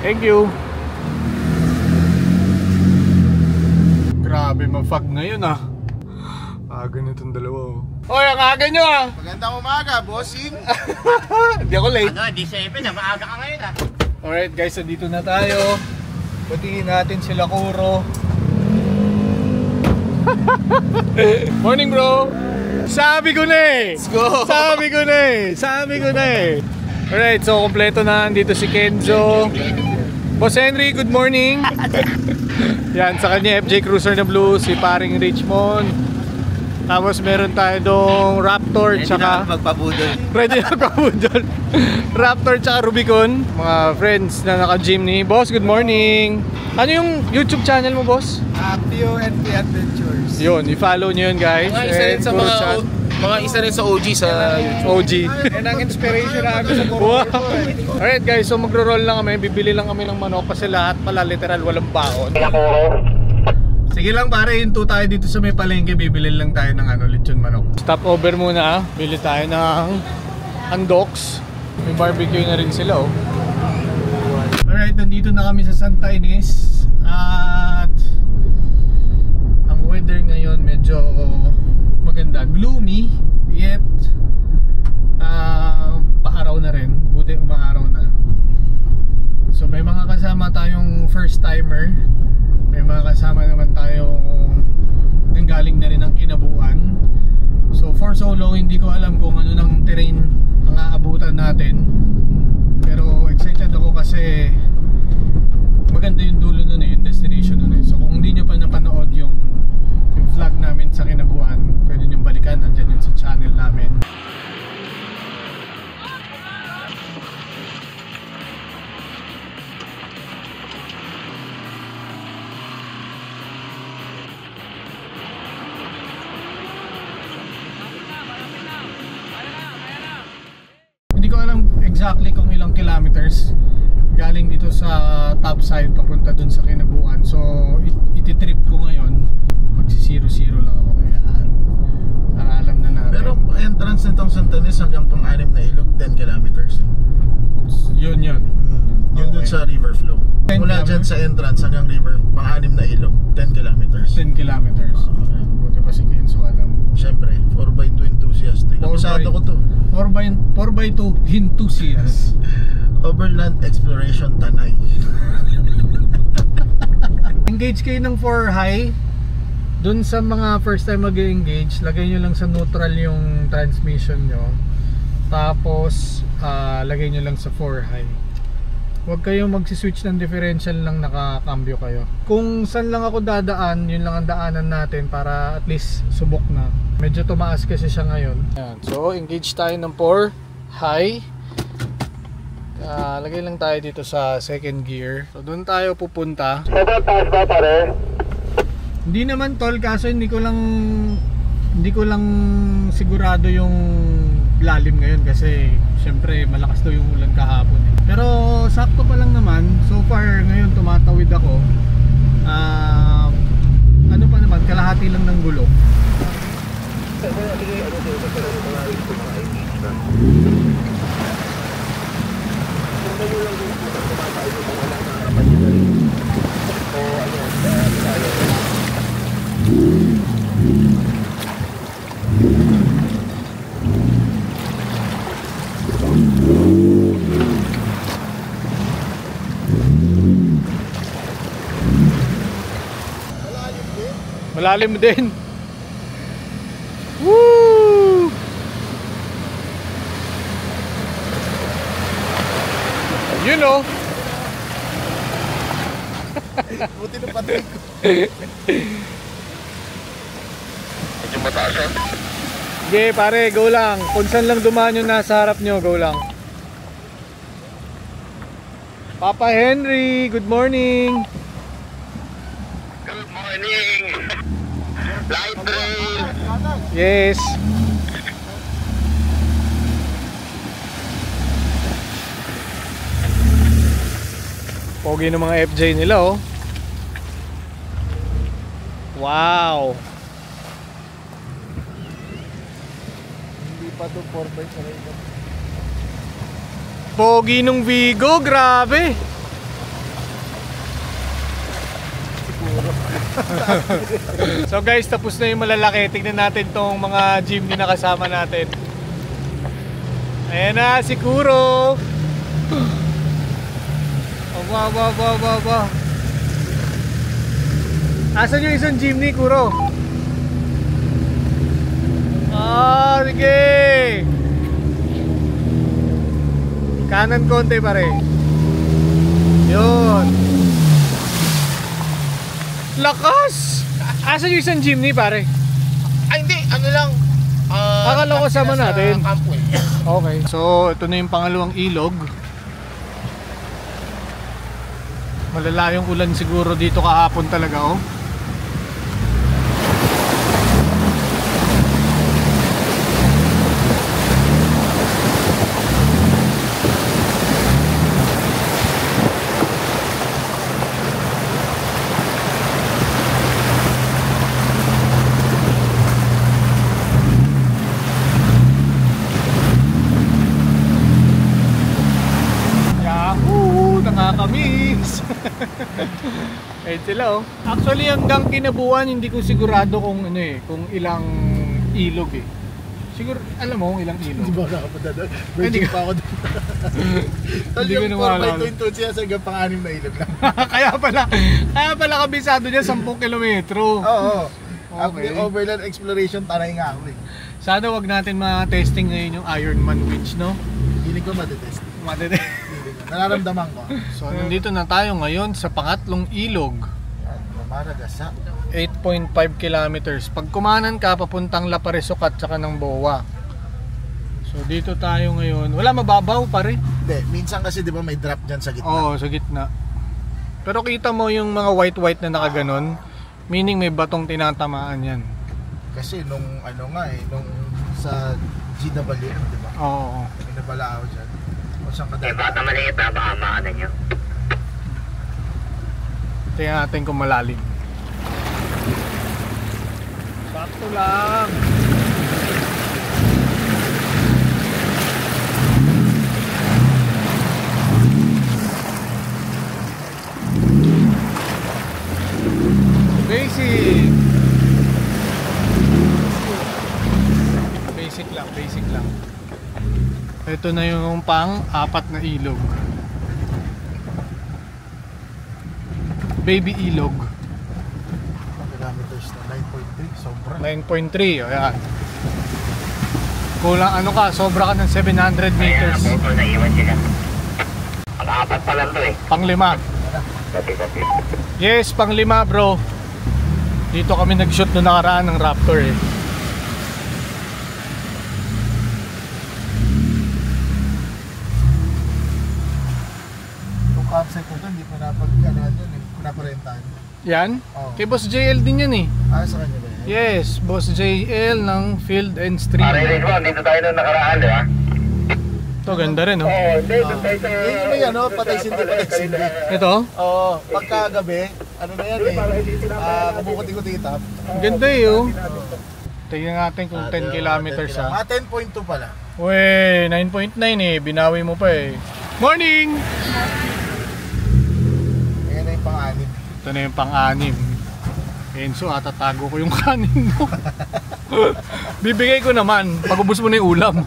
Thank you. Grabe mafag ngayon ah. Aga na itong dalawa. Hoy, ang aga nyo ah. Magandang umaga, bossing. Hindi ako late. Ano, di 7 na, maaga ka ngayon ah. Alright guys, so dito na tayo. Batiin natin sila Kuro. Morning bro. Sabi ko na eh. Let's go. Sabi ko na eh. Alright, so kompleto na. Dito si Kenzo. Boss Henry, good morning. Yan, sa kanya FJ Cruiser na blue. Si paring Richmond. Tapos meron tayo dong Raptor. Ready tsaka na magpabudol. Ready na magpabudol. Raptor tsaka Rubicon. Mga friends na naka-gym ni Boss, good morning. Ano yung YouTube channel mo, boss? PONP Adventures. Yun, i-follow nyo yun guys. Mga isa rin sa mga isa rin sa OG sa YouTube. OG. Yan ang inspiration namin sa Wow. Alright guys, so magro-roll lang kami. Bibili lang kami ng manok kasi lahat pala literal walang baon. Sige lang pare, hinto tayo dito sa may palengke. Bibili lang tayo ng lechon manok. Stop over muna. Bili tayo ng handoks. May barbecue na rin sila oh. Alright, nandito na kami sa Santa Ines. At ang weather ngayon medyo maganda. Gloomy, yet paaraw na rin. Buti umaaraw na. So may mga kasama tayong first timer. May mga kasama naman tayong nanggaling na rin ng Kinabuan. So for so long hindi ko alam kung ano ng terrain ang aabutan natin. Pero excited ako kasi maganda yung dulo nun eh, yung destination nun eh. So kung hindi nyo pa napanood yung vlog namin sa Kinabuan, pwede nyo balikan, andyan yun sa channel namin. Hindi ko alam exactly kung ilang kilometers galing dito sa top side papunta dun sa Kinabuan. So ititrip ko ngayon. Magsi 0-0 lang ako kaya para alam na natin. Pero entrance nitong Santa Ines hanggang pang-anim na ilog, 10 kilometers eh. Yun. Yun Okay. dun sa river flow. 10 Mula dyan sa entrance hanggang river, pang-anim na ilog, 10 kilometers. 10 kilometers. Buti pa si Kenzo alam. Siyempre, 4x2 enthusiastic. Kabisado ko to. 4x2 enthusiast. Overland Exploration Tanay. Engage kayo ng 4 high. Dun sa mga first time mag-engage, lagay nyo lang sa neutral yung transmission nyo. Tapos lagay nyo lang sa 4 high. Huwag kayong magsiswitch ng differential lang nakakambyo kayo. Kung saan lang ako dadaan, yun lang ang daanan natin para at least subok na. Medyo tumaas kasi siya ngayon. Ayan. So engage tayo ng 4 high. Lagay lang tayo dito sa second gear. So doon tayo pupunta. Taas ba pare? Hindi naman tol, kaso hindi ko lang sigurado yung lalim ngayon kasi syempre malakas daw yung ulan kahapon eh. Pero sakto pa lang naman. So far ngayon tumatawid ako. Ano pa naman, kalahati lang ng gulong. Malalim din. Woo! You know. Buti na patay ko. Medyo mataas yan. Sige pare, go lang. Kung saan lang dumaan yung nasa harap nyo, go lang. Papa Henry, good morning. Good morning. Light rail. Yes. Pogi ng mga FJ nila oh. Wow. Hindi pa to 4x sa rin. Pogi nung Vigo, grabe. So guys, tapos na yung malalaki. Tignan natin tong mga jeepney na kasama natin. Ayan na, si Kuro. Aba. Asan yung isang jeepney, Kuro? Sige. Kanan konti pare. Yun. Lakas! Asan yung isang jeepney pare? Ay hindi, ano lang. Akala ko sama natin. Kampo eh. Okay. So, ito na yung pangalawang ilog. Malala yung ulan siguro dito kahapon talaga, oh. Nakakamiss. Eh sila, oh. Actually hanggang Kinabuan hindi ko sigurado kung ano eh, kung ilang ilog eh. Siguro alam mo kung ilang ilog. Hindi ba nakapunta doon? Hindi Virgin pa ako doon. Tol, Hindi ko yung naman 4x22 siya sa hanggang pang-anim na ilog lang. kaya pala kabisado niya 10 kilometro. Oo. Okay. Yung overland exploration, taray nga ako eh. Sana wag natin ma-testing ngayon yung Ironman Winch, no? Hindi ko matitest. Nararamdaman ko. So nandito na tayo ngayon sa pangatlong ilog. Maragasa. 8.5 kilometers. Pag kumanan ka, papuntang La Paresocat tsaka ng Boa. So dito tayo ngayon. Wala mababaw pare. Hindi, minsan kasi di ba may drop dyan sa gitna. Oo, sa gitna. Pero kita mo yung mga white na nakaganon. Meaning may batong tinatamaan yan. Kasi nung ano nga eh, nung sa GWM, di ba? Oo. Pinabala ako dyan. O saan ka Eh, bata maliit na baka maano nyo. Tingnan natin kung malalim. Sakto lang. Basic lang. Ito na yung pang-apat na ilog. Baby ilog. Kilometers na 9.3, sobra. 9.3, ayan. Kulang ano ka, sobra ka ng 700 meters. Kaya po, naiwan sila. Ang apat pa lang to eh. Pang-5. Kapi. Yes, pang-5 bro. Dito kami nag-shoot noong nakaraan ng Raptor eh. Yung campsite ko to, hindi pa napag-ganahan yun eh. Naparentahan. Yan? Oo. Kay Boss JL din yan eh. Sa kanya ba yan? Yes, Boss JL ng Field and Stream. Pare-rin mo, dito tayo nung nakaraan, di ba? Ito, ganda rin oh. Oo, dito tayo sa... Yun yung may ano, patay sindi. Ito? Oo, pagkagabi, ano na yan eh, kumukuti-kutitap. Ang ganda eh oh. Tingnan natin kung 10 kilometers ha. 10.2 pala. Wey, 9.9 eh. Binawi mo pa eh. Morning! Ayan na yung pang-anim. Ito na yung pang-anim. Enzo, tatago ko yung kanin mo. Bibigay ko naman. Pag-ubos mo na yung ulam.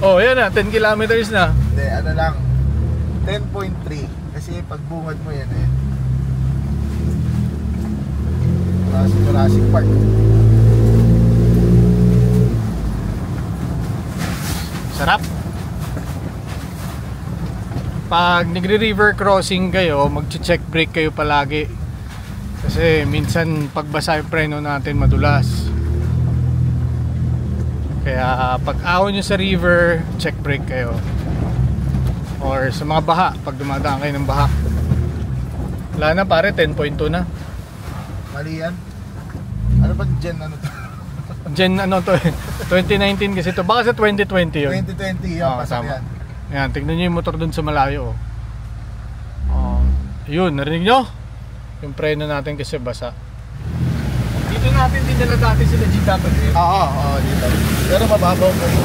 Oh, yan na. 10 kilometers na. Hindi, ano lang, 10.3. Kasi pagbungad mo yan eh. Jurassic Park. Sarap. Pag nagre-river crossing kayo, mag-check brake kayo palagi. Kasi minsan pagbasa yung preno natin madulas. Kaya pag ahon nyo sa river, check brake kayo. Or sa mga baha, pag dumadaan kayo ng baha. Wala na pare, 10.2 na. Mali yan. Ano ba gen ano to? Gen ano to eh, 2019 kasi to. Baka sa 2020 yun. 2020 yan, pasok tama. yan. Ayan, tignan nyo yung motor dun sa malayo oh. Yun, narinig nyo? Yung preno natin kasi basa. Dito natin dinala dati sila GW. Oo, dito. Pero mababaw pa rin.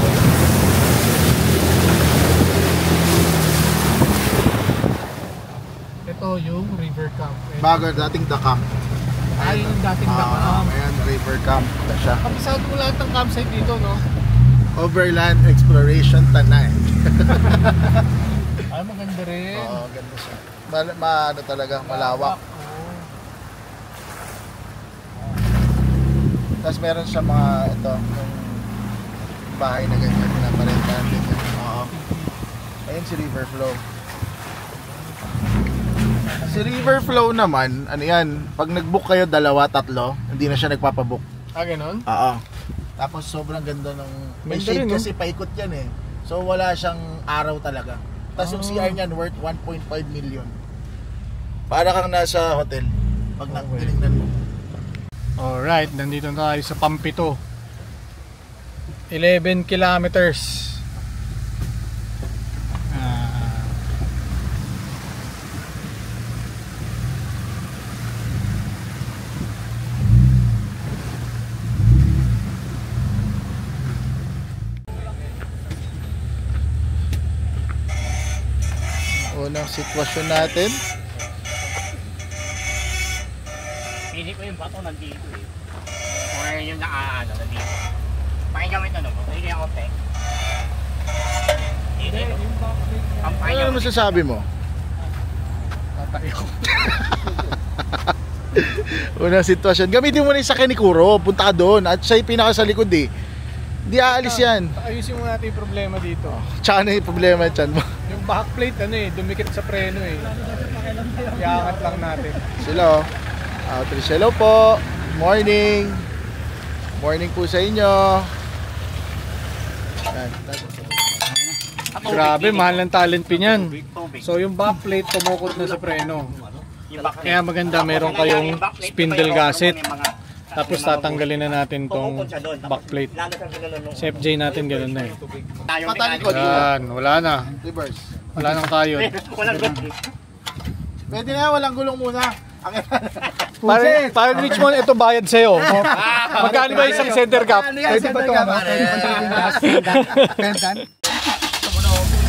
Ito ito yung river camp. Bago dating The Camp. Ay, yung dating camp. Ayan, river camp na siya. Kapisado mo lahat ng campsite dito, no? Overland Exploration Tanay. Ay, maganda rin. Oo, ganda siya. Ano talaga, malawak. Tapos meron siya mga, ito, yung bahay na ganyan, pinaparentahan din yan. Oo. Ayun si River Flow. Si River Flow naman, ano yan, pag nag-book kayo 2, 3, hindi na siya nagpapabook. Ah, ganun? Oo. Tapos sobrang ganda ng, may Ganda shade rin, no? kasi paikot yan eh. So wala siyang araw talaga. Tapos yung CR niyan worth 1.5 million. Para kang nasa hotel pag tinignan mo. Alright, nandito na tayo sa Pampito. 11 kilometers. Unang sitwasyon natin. Pili ko yung bato nandito eh. Or yung nandito. Pakinggan mo ito no? Pili ako pe. Dito. Ano masasabi mo? Tatayo. Unang sitwasyon. Gamitin mo na yung sakyan ni Kuro. Punta ka doon. At siya yung pinaka sa likod eh. Di aalis yan. Ayusin mo natin yung problema dito. Tsaka na yung problema dyan mo. Yung backplate dumikit sa preno eh. Iangat lang natin. Sila oh. Hello po. Morning. Morning po sa inyo. Yan. Grabe, mahal ng talent pin yan. So yung backplate tumukot na sa preno. Kaya maganda meron kayong spindle gasket. Tapos tatanggalin na natin tong backplate. Sa FJ natin ganoon na eh. Patalikod. Yan, wala na. Reverse. Wala nang kayod. Pwede na, walang gulong muna. Parang Richmond, ito bayad sa'yo. Magkano ba isang center cap? Pwede ba ito?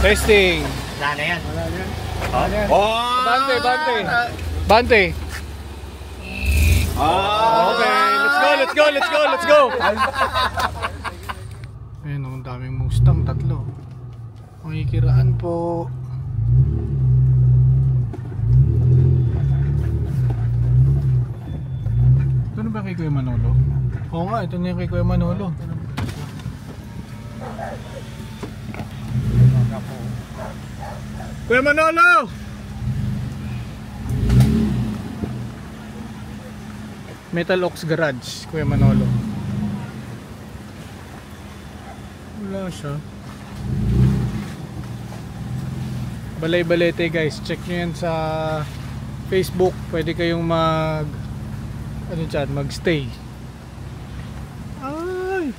Testing. Wala na yan. Bante, bante. Bante. Okay, let's go. Ayun, ang daming Mustang, 3. Makikiraan po. Ito na ba kay Kuya Manolo? Oo nga, ito na yung kay Kuya Manolo. Kuya Manolo! Metal Ox Garage, Kuya Manolo. Wala siya. Balay-balete guys, check nyo yan sa Facebook. Pwede kayong magstay. Ay!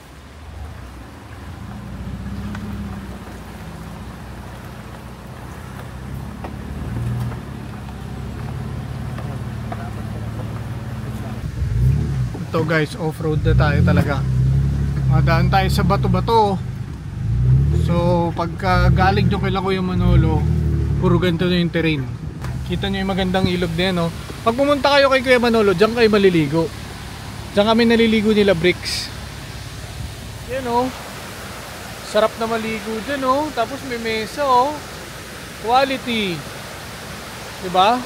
Ito guys, off-road na tayo talaga. Madaan tayo sa bato-bato. So pagka galing nyo kila Kuya Manolo, puro ganito na yung terrain. Kita nyo yung magandang ilog na yan, no? Pag pumunta kayo kay Kuya Manolo, dyan kayo maliligo. Dyan kami naliligo nila bricks. Yan, oh. Sarap na maligo dyan, oh. Tapos may mesa, oh. Quality. Diba?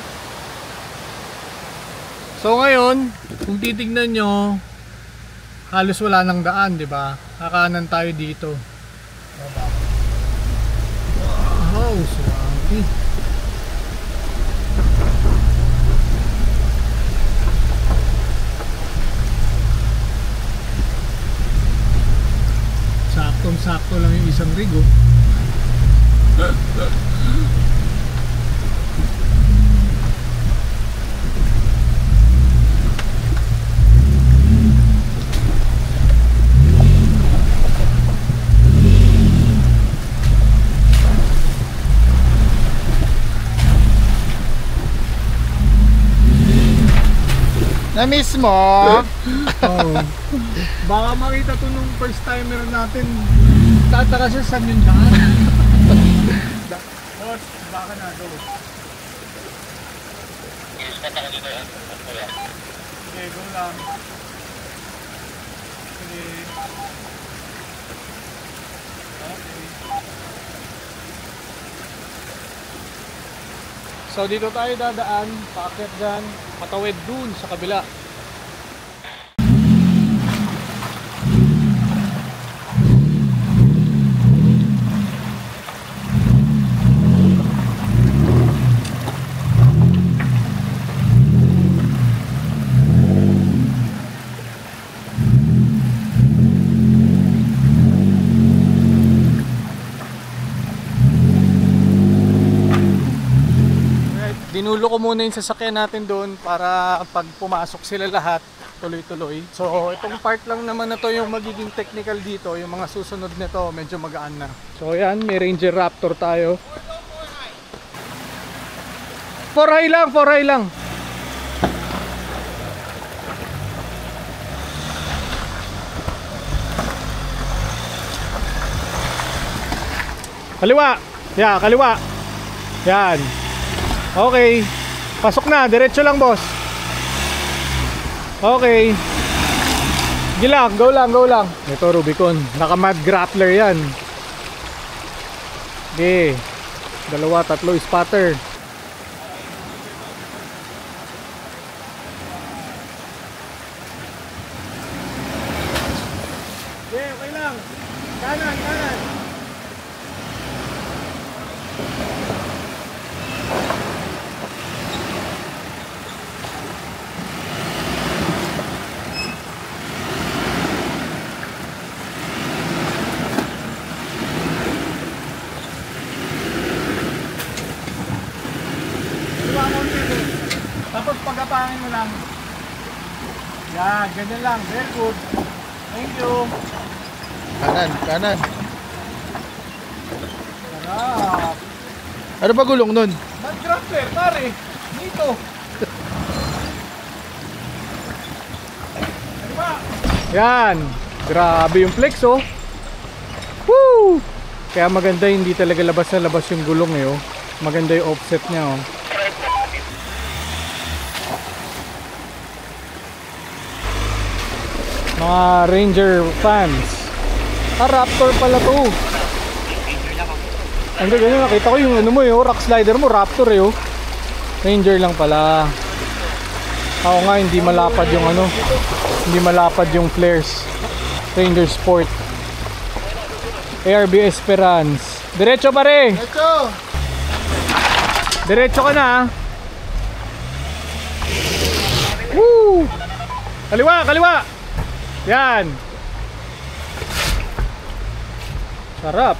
So ngayon, kung titignan nyo, halos wala nang daan, diba? Kakanan tayo dito. Wow, swabe. Saktong-sakto lang yung isang rig, oh. Na-miss mo? Oh. Baka makita to nung first timer natin. Tataka siya saan yung daan. Boss, baka na to. Okay, go lang. Okay. Okay. So dito tayo dadaan, paakyat dyan, patawid dun sa kabila. Dinulo ko muna yung sasakyan natin doon para pag pumasok sila lahat, tuloy-tuloy. So itong part lang naman na to yung magiging technical dito. Yung mga susunod nito medyo magaan na. So yan, may Ranger Raptor tayo. 4 high lang, 4 high lang. Kaliwa. Yeah, kaliwa. Yan. Okay. Pasok na, diretso lang, boss. Okay. Gilang, go lang, go lang. Ito Rubicon, naka-mad grappler yan. Okay. 2, 3 spotter. Okay, okay lang. Kanan, kanan. Tapos pagkapangin mo lang. Yan, ganyan lang. Very good. Thank you. Kanan, kanan. Sarap. Ano ba gulong nun? Mad grappler, pare. Dito. Yan. Grabe yung flex, oh. Woo! Kaya maganda, hindi talaga labas na labas yung gulong, eh, oh. Maganda yung offset niya, oh. Mga Ranger fans. Raptor pala to. Ang ganyan, nakita ko yung ano mo, yung rock slider mo, Raptor, eh, oh. Ranger lang pala. Ako nga, hindi malapad yung ano, hindi malapad yung flares. Ranger Sport ARB Esperance. Diretso pare. Diretso. Diretso ka na. Woo! Kaliwa, kaliwa. Yan. Sarap.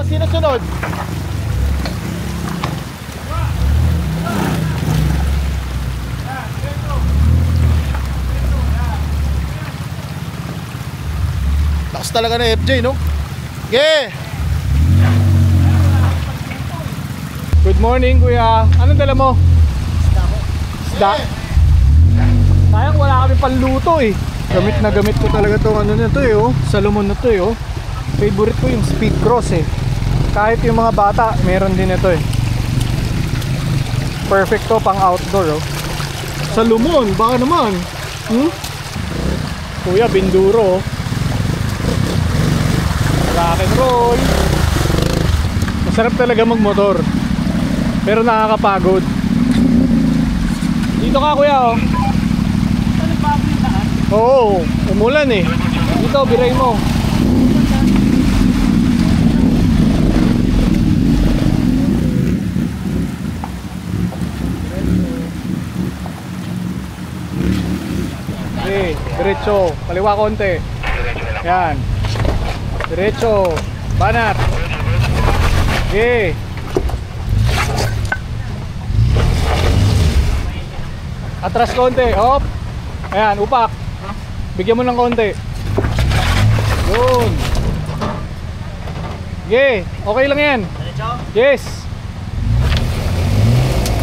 Sino sunod? Lakas talaga na FJ, no? Okay. Good morning, kuya. Anong dala mo? Isda. Sayang wala kami panluto, eh. Gamit na gamit ko talaga tong ano na to, eh, oh. Salomon na to, eh, oh. Favorite ko yung Speed Cross, eh. Kahit yung mga bata, meron din ito, eh. Perfect to pang outdoor, oh. Salomon, baka naman. Kuya, Binduro, oh. Rock and roll. Masarap talaga magmotor, pero nakakapagod. Dito ka, kuya, oh. Oo, umulan, eh. Dito, biray mo. Okay, diretso, kaliwa konti. Yan. Diretso, banat. Okay. Atras konti. Hop. Ayan, upak. Bigyan mo ng konti. Yun. Okay, okay lang yan. Yes.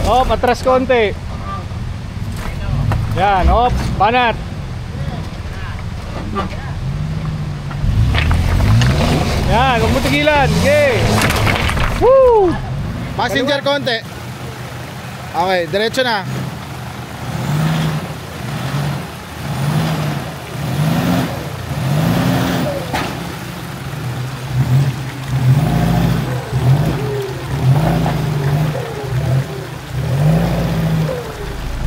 Hop, atras konti. Yan, hop, banat. Yan, huwag mo tigilan. Okay. Woo! Passenger konti. Okay, diretso na.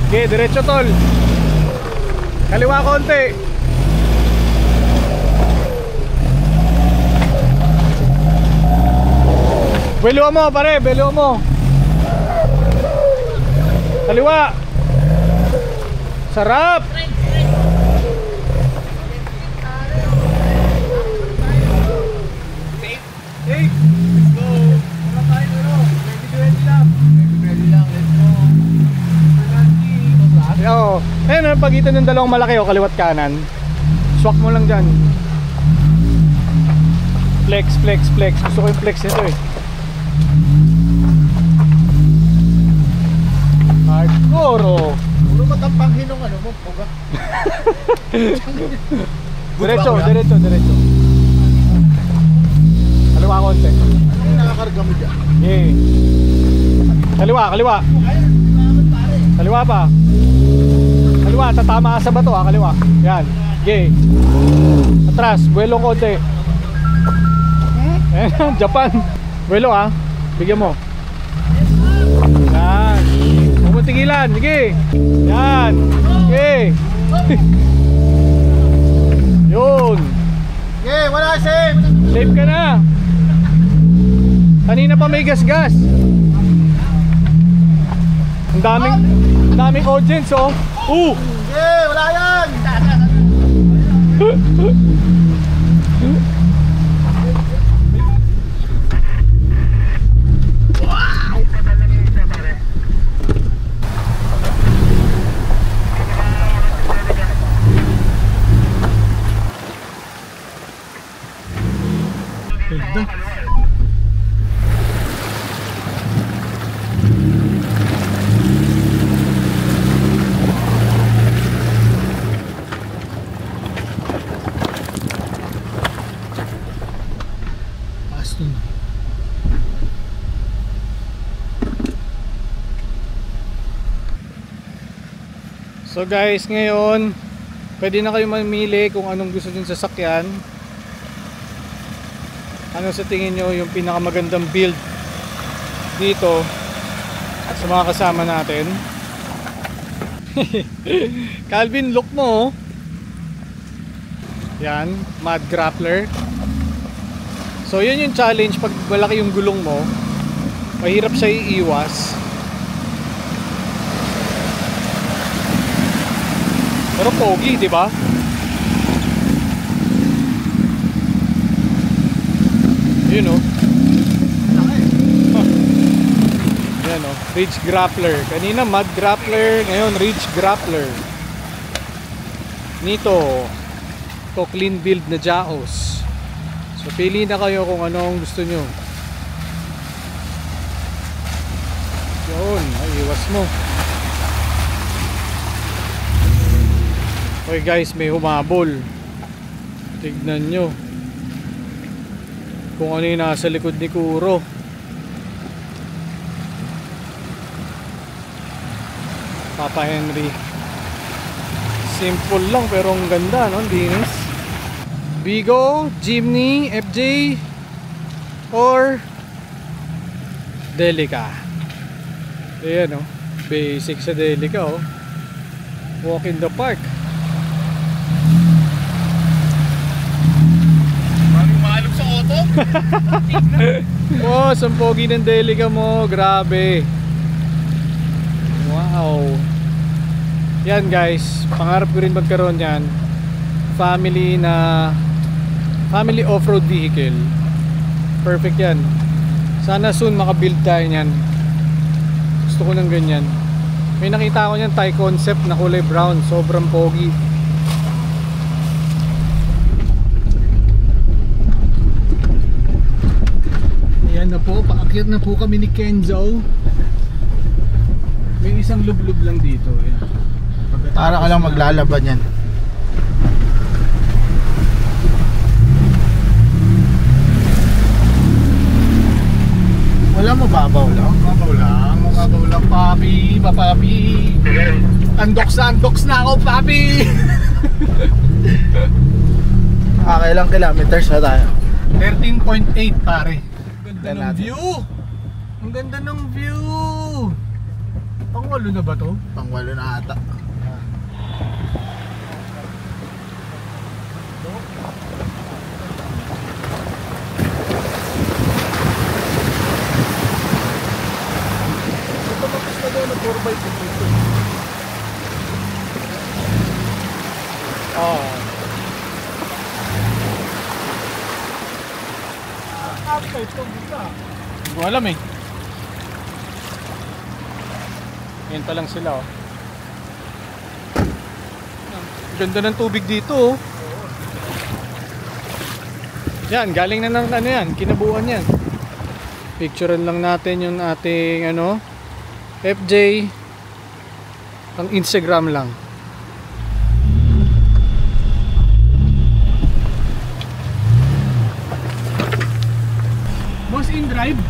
Okay, diretso tol. Kaliwa konti. Belo mo pare, belo mo. Kaliwa. Sarap. Hey, let's go. Wala tayo pero. Ready lang. Ready lang, let's go. Oo. Ayun, ang pagitan ng dalawang malaki o kaliwat kanan. Swak mo lang dyan. Flex, flex, flex. Gusto ko yung flex nito eh. Hardcore oh. Puro matampanghin ng ano mo, puga. Diretso, diretso, diretso. Kaliwa konti. Ano yung nakakarga mo dyan? Okay. Kaliwa, kaliwa. Kaliwa pa. Kaliwa, tatama ka sa bato ha, kaliwa. Yan, okay. Atras, buwelo konti. Japan. Buwelo ha, bigyan mo. Yan. Huwag mo tigilan, sige. Yan, okay. Yun. Okay, wala save. Safe ka na. Kanina pa may gas-gas. Ang daming audience oh. Okay, wala yan. Ganda. Aston. So guys, ngayon pwede na kayo mamili kung anong gusto niyo sasakyan. Ano sa tingin nyo yung pinakamagandang build dito sa mga kasama natin? Calvin, look mo. Yan, mud grappler. So yun yung challenge pag malaki yung gulong mo. Mahirap siya iiwas. Pero pogi, di ba? Yun o. Yan o, ridge grappler. Kanina mud grappler, ngayon ridge grappler. Nito to clean build na Jaos. So pili na kayo kung anong gusto nyo. Yun, ay iwas mo. Okay guys, may humabol. Tignan nyo kung ano yung nasa likod ni Kuro. Papa Henry. Simple lang pero ang ganda, no? Dinis. Bigo, Jimny, FJ or Delica. Ayan, no? Basic sa Delica, oh. Walk in the park. Wow, ang pogi ng Delica mo. Grabe. Wow. Yan guys, pangarap ko rin magkaroon yan. Family off-road vehicle. Perfect yan. Sana soon makabuild tayo yan. Gusto ko ng ganyan. May nakita ko niyan Thai Concept na kulay brown, sobrang pogi. Ayan na po, paakyat na po kami ni Kenzo. May isang lublub lang dito. Ayan. Para ka lang maglalaban yan. Wala mababaw lang. Mababaw lang, papi, papi. Andoks na ako, papi. Kailang kilometers na tayo? 13.8 pare. Ganda ng natin. view. Ang ganda ng view. Pangwalo na ba to? Pangwalo na ata. Hindi ko alam eh. Yan pa lang sila oh. Ganda ng tubig dito oh. Yan, galing na ng ano yan, kinabuan yan. Picturean lang natin yung ating ano FJ. Ang Instagram lang. Boss in drive?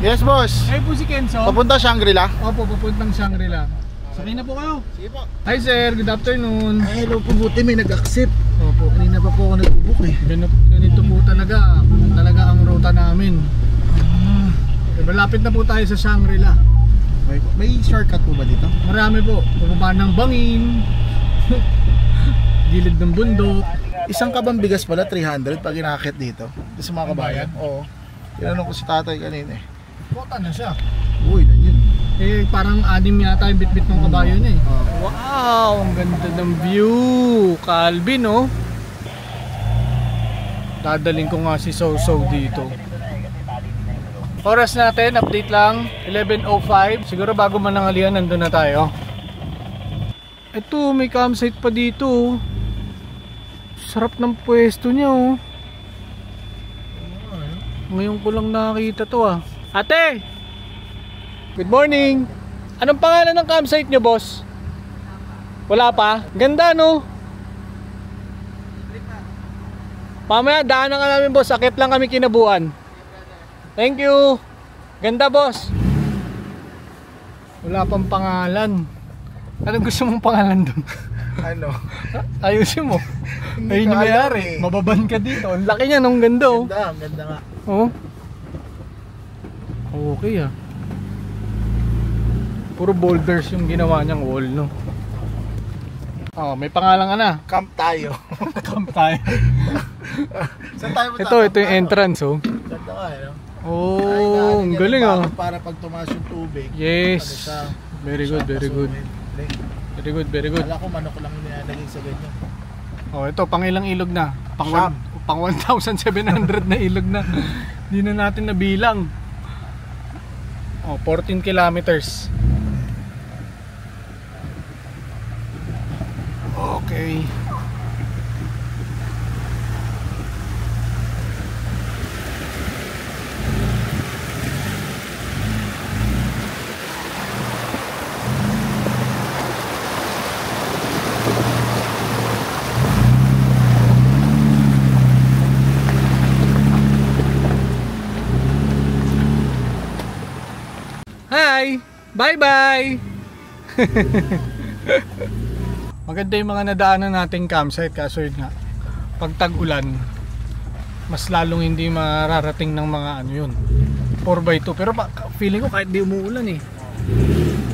Yes, boss. Ay po si Kenzo. Papunta Shangri-La? Opo, papuntang Shangri-La. Sakay na po kayo. Sige po. Hi sir, good afternoon. Ay, hello po, buti may nag-accept. Opo. Kanina pa po ako nag-book eh. Ganito po talaga ang ruta namin. Malapit na po tayo sa Shangri-La. May shortcut po ba dito? Marami po. Pababa ng bangin. Gilid ng bundok. Isang kabang bigas pala, 300 pag inakit dito. Sa mga kabayan? Oo. Tinanong ko si tatay kanina eh. Kota na siya. Uy, nandiyan. Eh parang anim yata yung bit-bit ng kabayo niya eh. Wow, ang ganda ng view. Calvin oh. Dadaling ko nga si So-So dito. Oras natin, update lang, 11:05. Siguro bago manangalian, nandun na tayo. Ito, may campsite pa dito oh. Sarap ng pwesto niya oh. Ngayon ko lang nakita to ah. Ate! Good morning! Anong pangalan ng campsite nyo, boss? Wala pa? Ganda no? Mamaya daanan ka namin, boss. Akit lang kami kinabuan. Thank you! Ganda, boss! Wala pang pangalan. Anong gusto mong pangalan dun? Ano? Ayusin mo. Ayun yung mayari. eh. Mababan ka dito. Ang laki niya, nung ganda oh. Ganda, ang ganda nga. Oh. Okay ah. Puro boulders yung ginawa niyang wall no. Oh, may pangalan ka na. Camp tayo. Camp tayo. Saan tayo punta? Ito yung entrance oh. Ganda nga eh. No? Oh, ang galing ah. Para pag tumaas yung tubig. Yes. Very good, very good. Very good, very good. Wala ko manok lang nilalagay sa ganyan. Oh, ito pang ilang ilog na? Pang 1,700 na ilog na. Hindi na natin nabilang. Oh, 14 kilometers. Okay. Hi! Bye-bye! Maganda yung mga nadaanan nating campsite kaso yun nga, pag tag-ulan mas lalong hindi mararating ng mga ano yun 4x2 pero feeling ko kahit di umuulan eh.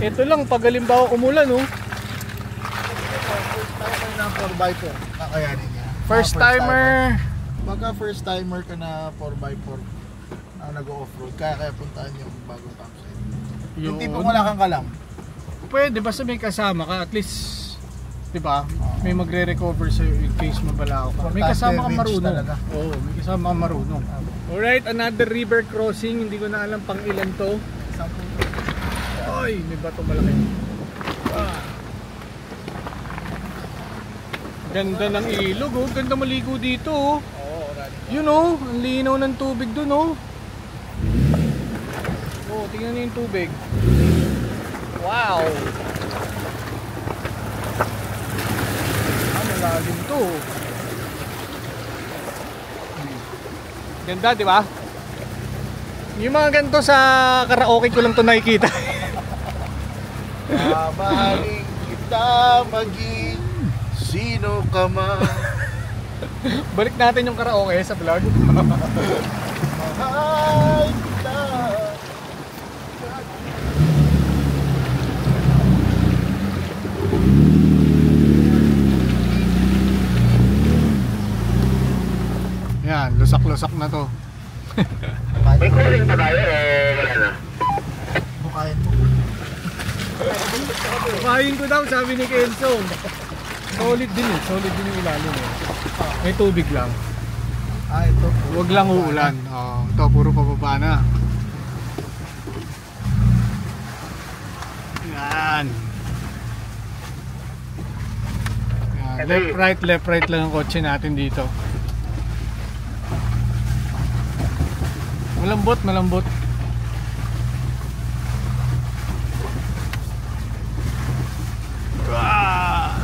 Ito lang pag halimbawa umulan oh. First timer na 4x4 kakayanin niya. First timer. Baka first timer ka na 4x4 na nag-off-road kaya puntahan yung bagong campsite. Yung tipong wala kang kalam. Pwede basta may kasama ka at least 'di ba? May magre-recover sa in case mabalaw ka. May kasama kang marunong. Oo, may kasama kang marunong. Alright, another river crossing. Hindi ko na alam pang ilan to. Ay, may bato malaki. Ganda ng ilog oh. Ganda maligo dito oh. Oo, Yun oh, ang linaw ng tubig dun oh. Oh, tingnan niyo yung tubig. Wow. Malalim to. Ganda, di ba? Yung mga ganito sa karaoke ko lang to nakikita. Mamahalin kita maging sino ka man. Balik natin yung karaoke sa vlog. Mahal kita. Yan, lusak-lusak na to. May calling pa tayo wala na? Bukayin mo. Bukayin ko daw, sabi ni Kenzo. Solid din eh, solid din yung ilalim eh. May tubig lang. Ito. Huwag lang uulan. Oh, ito, puro pababa na. Yan. Yan. Left right lang ang kotse natin dito. Malambot, malambot. Ah!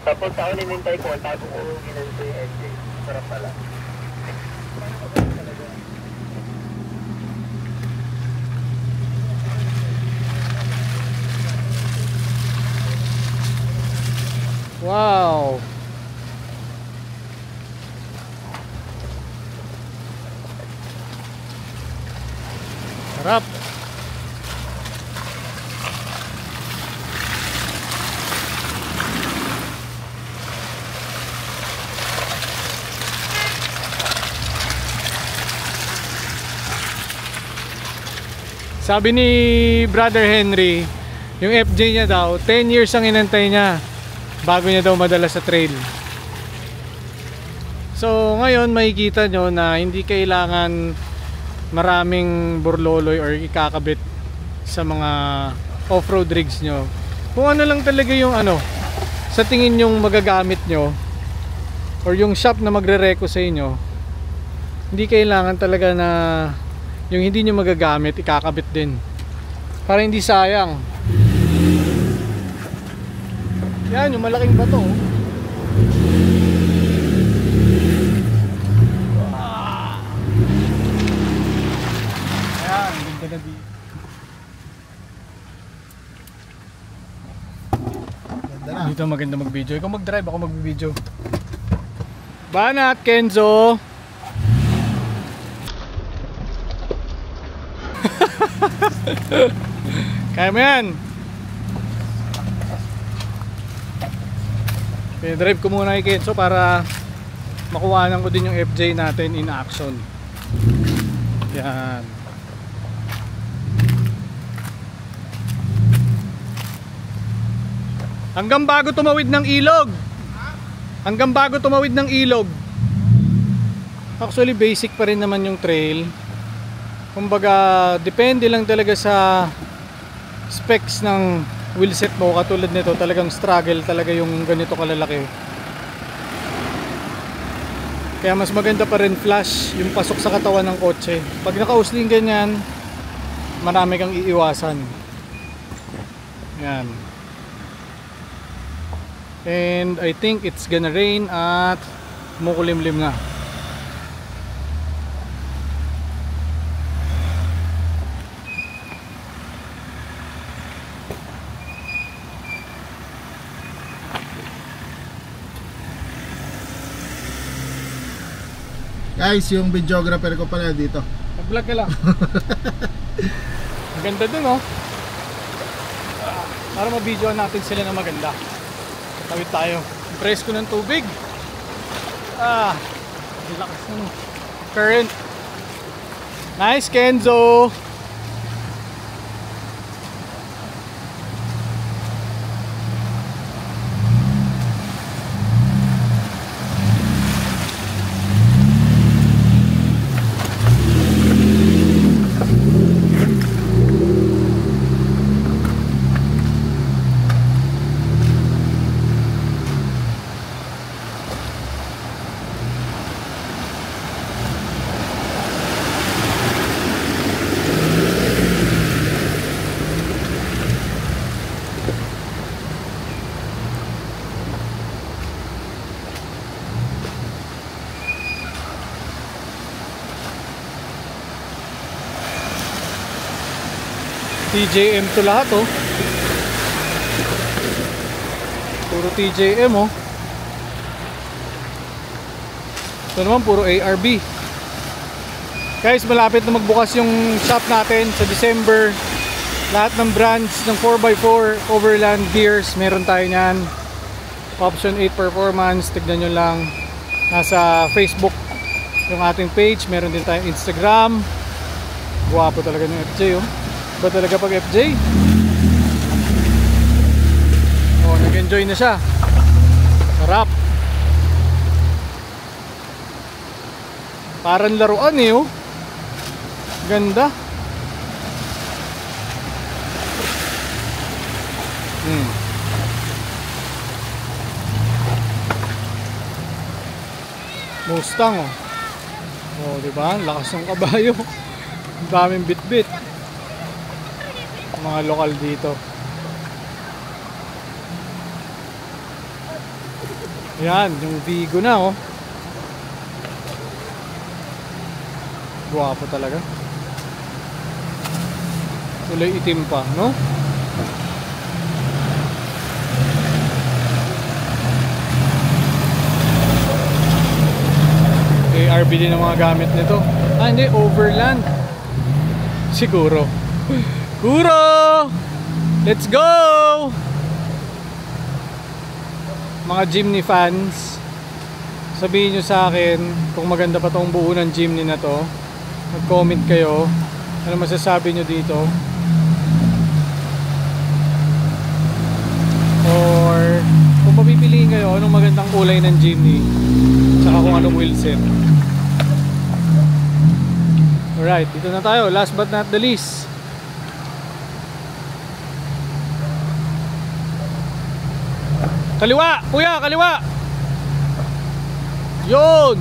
Tapos ako nimintay ko, tago ko ginan si NJ. Sarap pala. Wow. Sarap. Sabi ni Brother Henry, yung FJ niya daw, 10 years ang inantay niya bago niya daw madala sa trail. So ngayon makikita nyo na hindi kailangan maraming burloloy or ikakabit sa mga off-road rigs nyo. Kung ano lang talaga yung sa tingin nyong magagamit nyo or yung shop na magre-reco sa inyo, hindi kailangan talaga na yung hindi nyo magagamit ikakabit din para hindi sayang. Yan yung malaking bato oh. Ayan, ganda na dito. Ganda na. Dito maganda mag-video. Ikaw mag-drive, ako mag-video. Banat, Kenzo! Kaya mo yan. Drive ko muna kay Kenzo para makuhanan ko din yung FJ natin in action. Yan. Hanggang bago tumawid ng ilog. Hanggang bago tumawid ng ilog. Actually basic pa rin naman yung trail. Kumbaga depende lang talaga sa specs ng wheelset mo. Katulad nito talagang struggle talaga yung ganito kalalaki. Kaya mas maganda pa rin flash yung pasok sa katawan ng kotse. Pag naka-usling ganyan, marami kang iiwasan. Yan. And I think it's gonna rain at mukulimlim na. Guys, yung videographer ko pala dito. Mag-vlog ka lang. Ang ganda dun oh. Para ma-videoan natin sila na maganda. Tawid tayo. Press ko ng tubig. Lakas ng current. Nice, Kenzo. TJM to lahat oh. Puro TJM oh. Ito naman puro ARB. Guys, malapit na magbukas yung shop natin sa December. Lahat ng brands ng 4x4 Overland gears meron tayo nyan. Option 8 Performance, tignan nyo lang. Nasa Facebook yung ating page. Meron din tayong Instagram. Guwapo talaga ng FJ oh. Ba talaga pag FJ? Oh, nag-enjoy na siya. Sarap. Parang laruan eh oh. Ganda. Mustang oh. Oh, di ba? Lakas ng kabayo. Ang daming bit-bit. Mga lokal dito. Yan, yung Vigo na oh. Guwapo talaga. Kulay itim pa, no? ARB din ang mga gamit nito. Ah, hindi, Overland. Siguro. Kuro! Let's go! Mga Jimny fans, sabihin nyo sa akin kung maganda pa tong buo ng Jimny na to. Mag-comment kayo. Ano masasabi nyo dito? Or kung papipiliin kayo, anong magandang kulay ng Jimny? Saka kung anong wheelset. Alright, dito na tayo. Last but not the least. Kaliwa! Kuya, kaliwa! Yun!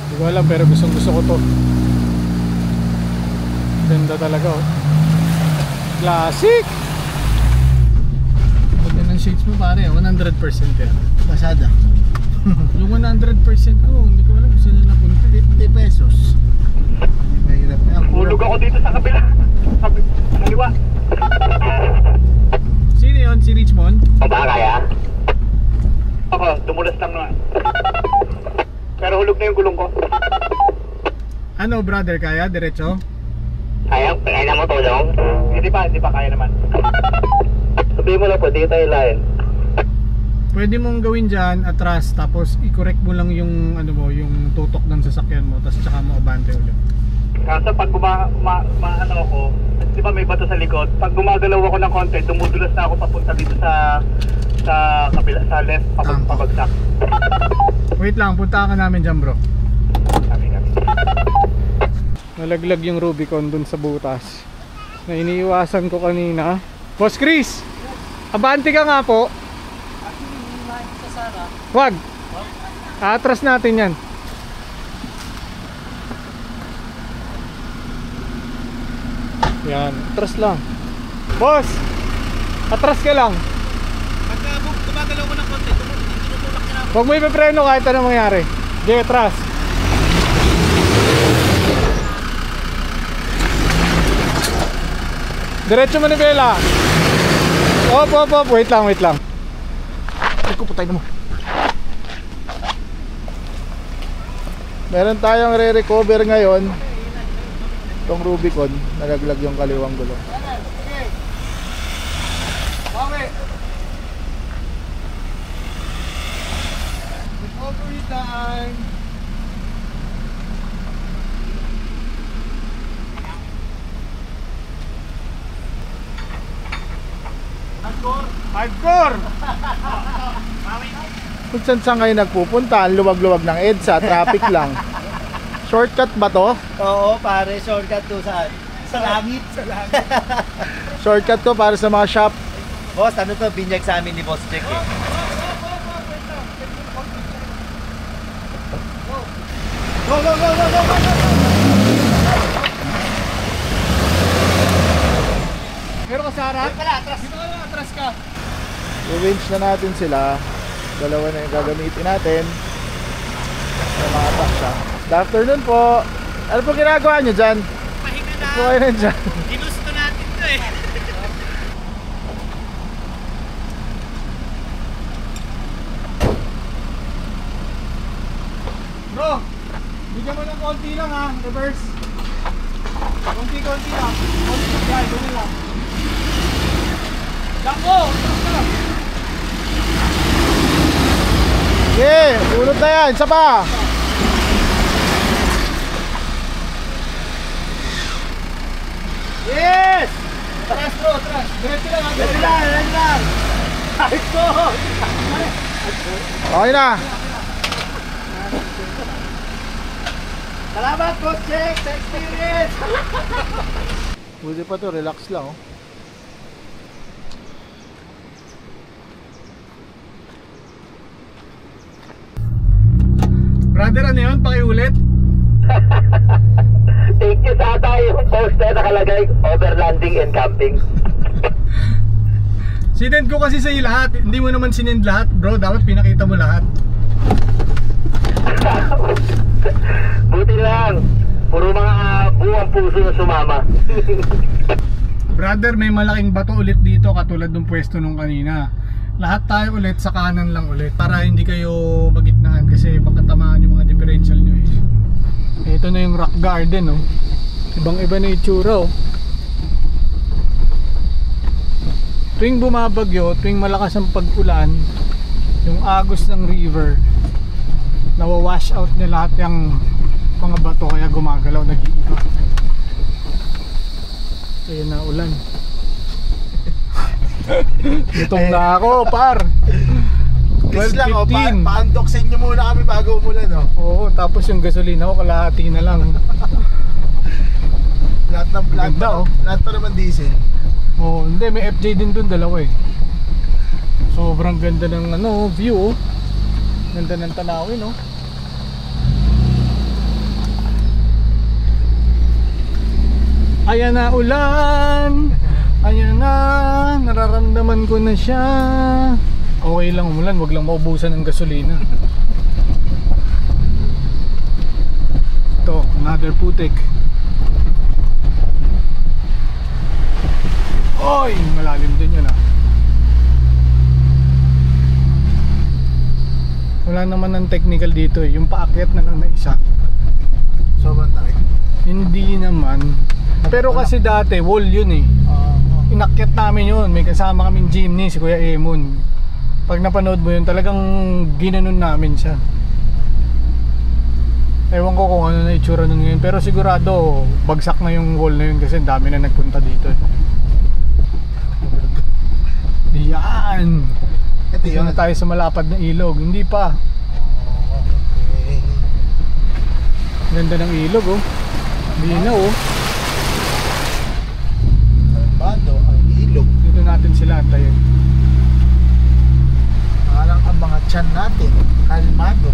Hindi ko alam pero gusto ko to. Ganda talaga oh. Classic! Pagka ng shades mo pare, 100% yan. Pasada. Yung 100% ko, hindi ko alam kung saan na napunta. 50 pesos. Mahirap na. Hulog ako dito sa kabila. Sa kaliwa. Sino yun? Si Richmond? Baka kaya? Ako, dumulas lang naman. Pero hulog na yung gulong ko. Ano brother, kaya? Diretso? Kaya na mo tulong? Hindi pa kaya naman. Sabihin mo lang po, dito tayo line. Pwede mong gawin dyan, atras, tapos i-correct mo lang yung ano mo, yung tutok ng sasakyan mo, tapos tsaka mo abante ulit. Kaso pag ano ako, di ba may bato sa likod, pag gumagalaw ako ng konti, dumudulas na ako papunta dito sa kabila, sa left, pabagsak. Wait lang, punta ka namin dyan bro. Kami. Nalaglag yung Rubicon dun sa butas na iniiwasan ko kanina. Boss Chris, abante ka nga po. Wag. Atras natin yan. Yan, atras lang. Boss, atras ka lang. Pagka gumagalaw ko ng konti, tinutulak niya na. Huwag mo ipipreno kahit anong mangyari. Di, atras. Diretso manibela. Op. Wait lang. Ay ko, putay na mo. Meron tayong re-recover ngayon. Itong Rubicon, nalaglag yung kaliwang gulong. Okay. Recovery time. Hardcore! Kung saan kayo nagpupunta, ang luwag-luwag ng EDSA, traffic lang. Shortcut ba to? Oo pare, shortcut to saan? Sa langit. Shortcut to para sa mga shop. Boss, ano to? Binyag sa amin ni Boss Jack eh. Go! Meron ka sa harap? Dito ka lang, atras ka. I-winch na natin sila. Dalawa na yung gagamitin natin. Tumatak siya. Good afternoon po. Ano po ginagawa nyo dyan? Pahinga na. Po kayo nandyan. Ginusto natin to eh. Bro, bigyan mo ng konti lang ha, reverse. Konti-konti lang. Konti lang, ganun lang. Dako! Okay, ulot na yan. Isa pa. Yes! Tras bro, tras. Diretso lang ha, diretso lang. Yan lang. Okay na. Salamat, Boss Jack, sa experience! Pwede pa to, relax lang oh. Brother, ano yun? Pakiulit? Thank you sa tayo yung post na nakalagay overlanding and camping. Sinend ko kasi sa'yo lahat. Hindi mo naman sinend lahat, bro. Dapat pinakita mo lahat. Buti lang. Puro mga buwang puso na sumama. Brother, may malaking bato ulit dito katulad ng pwesto nung kanina. Lahat tayo ulit sa kanan lang ulit para hindi kayo magitnaan kasi baka tamaan yung mga differential nyo eh. Ito na yung rock garden oh. Ibang iba na itsura oh. Tuwing bumabagyo, tuwing malakas ang pag-ulan, yung agos ng river nawawash out na lahat yung mga bato kaya gumagalaw, nag-iiba. Ayun na ulan. Itong na ako, par. Please lang, 12:15. paandoksin nyo muna kami bago umulan, no? Oo, tapos yung gasolina ko kalahati na lang. Lahat Ganda, oh. Lahat pa naman diesel. Oo, hindi, may FJ din dun, dalawa eh. Sobrang ganda ng ano, view, oh. Ganda ng tanawin, oh. Ayan na ulan. Ayan na, nararamdaman ko na siya. Okay lang umulan, wag lang maubusan ng gasolina. Ito, another putik. Oy, malalim din yun ah. Wala naman ng technical dito eh, yung paakyat na lang na isa. Sobrang tarik. Hindi naman. Pero kasi dati wall yun eh. Inakyat namin yun, may kasama kaming jeepney, si Kuya Emon. Pag napanood mo yun, talagang ginanon namin siya. Ewan ko kung ano na itsura nun ngayon, pero sigurado bagsak na yung wall na yun kasi dami na nagpunta dito. Yan! Ito Dito yun. na tayo sa malapad na ilog, hindi pa. Okay. Ganda ng ilog oh. Linaw oh. Bando, ang ilog. Dito natin sila antayin. Parang ang mga tiyan natin, kalmado.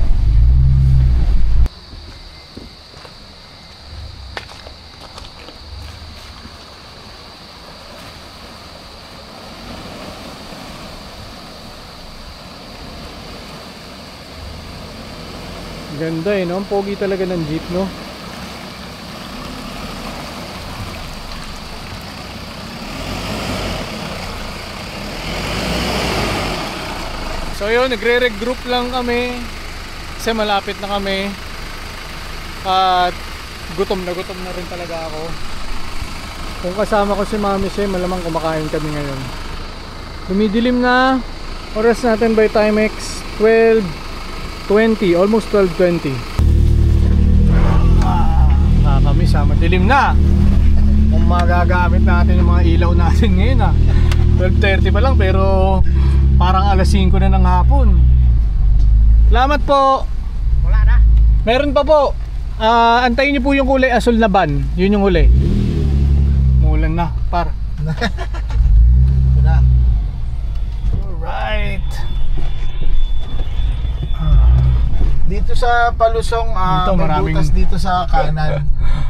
Ganda eh no, ang pogi talaga ng jeep no. So yun, nagre-regroup lang kami kasi malapit na kami at gutom na rin talaga ako. Kung kasama ko si Mami She, malamang kumakain kami ngayon. Dumidilim na, oras natin by Timex 12:20, almost 12:20. Kami sa madilim na. Kung magagamit natin yung mga ilaw natin ngayon 12:30 pa lang pero parang alas 5 na ng hapon. Salamat po. Wala na. Meron pa po. Antayin niyo po yung kulay asul na van. Yun yung huli. Muulan na, par. Ito na. Alright. Dito sa Palusong, Dito, may maraming- butas dito sa kanan.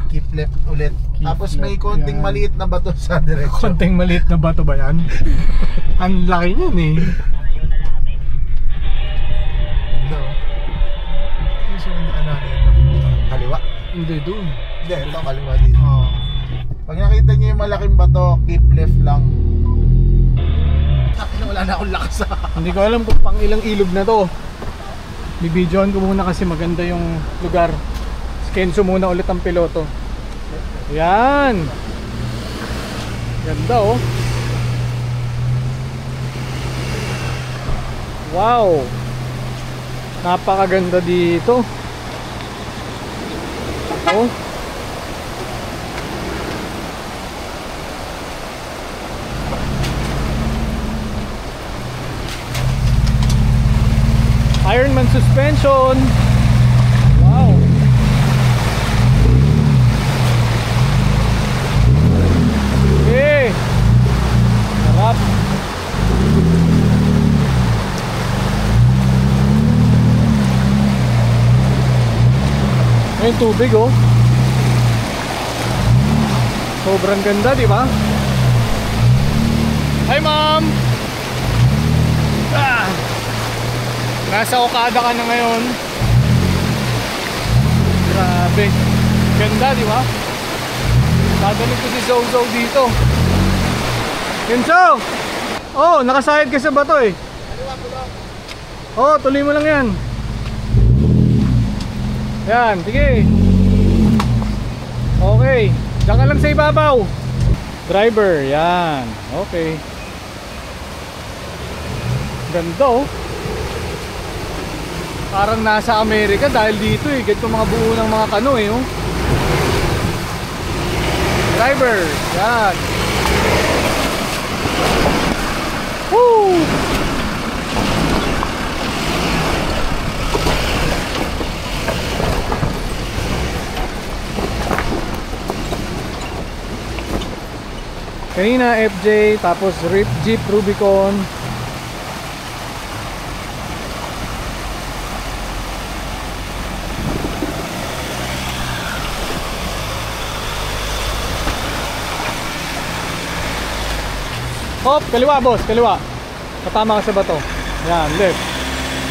Keep left ulit. Keep Tapos may left, konting yan. maliit na bato sa diretsyo. Konting maliit na bato ba yan? Ang laki niyan eh. Ganda, oh. Ano Hindi, doon. Hindi, ito kaliwa dito. Oo. Pag nakita niyo yung malaking bato, keep left lang. Wala na akong lakas. Hindi ko alam kung pang ilang ilog na to. Bibidyoan ko muna kasi maganda yung lugar. Skenso muna ulit ang piloto. Yan. Ganda oh. Wow. Napakaganda dito. Oh. Ironman suspension. Wow. Okay. Sarap. Yung tubig oh. Sobrang ganda, di ba? Hi, ma'am. Ah. Nasa Okada ka na ngayon. Grabe. Ganda, di ba? Dadalhin ko si Zozo dito. Kenzo! Oh, nakasayad ka sa bato eh. Oh, tuloy mo lang yan. Yan, sige. Okay. Diyan ka lang sa ibabaw. Driver, yan. Okay. Ganda oh. Parang nasa Amerika dahil dito eh. Ganito mga buo ng mga kano eh oh. Driver, yan. Woo! Kanina FJ, tapos Jeep Rubicon. Hop, kaliwa boss, kaliwa. Katama ka sa bato. Yan, left.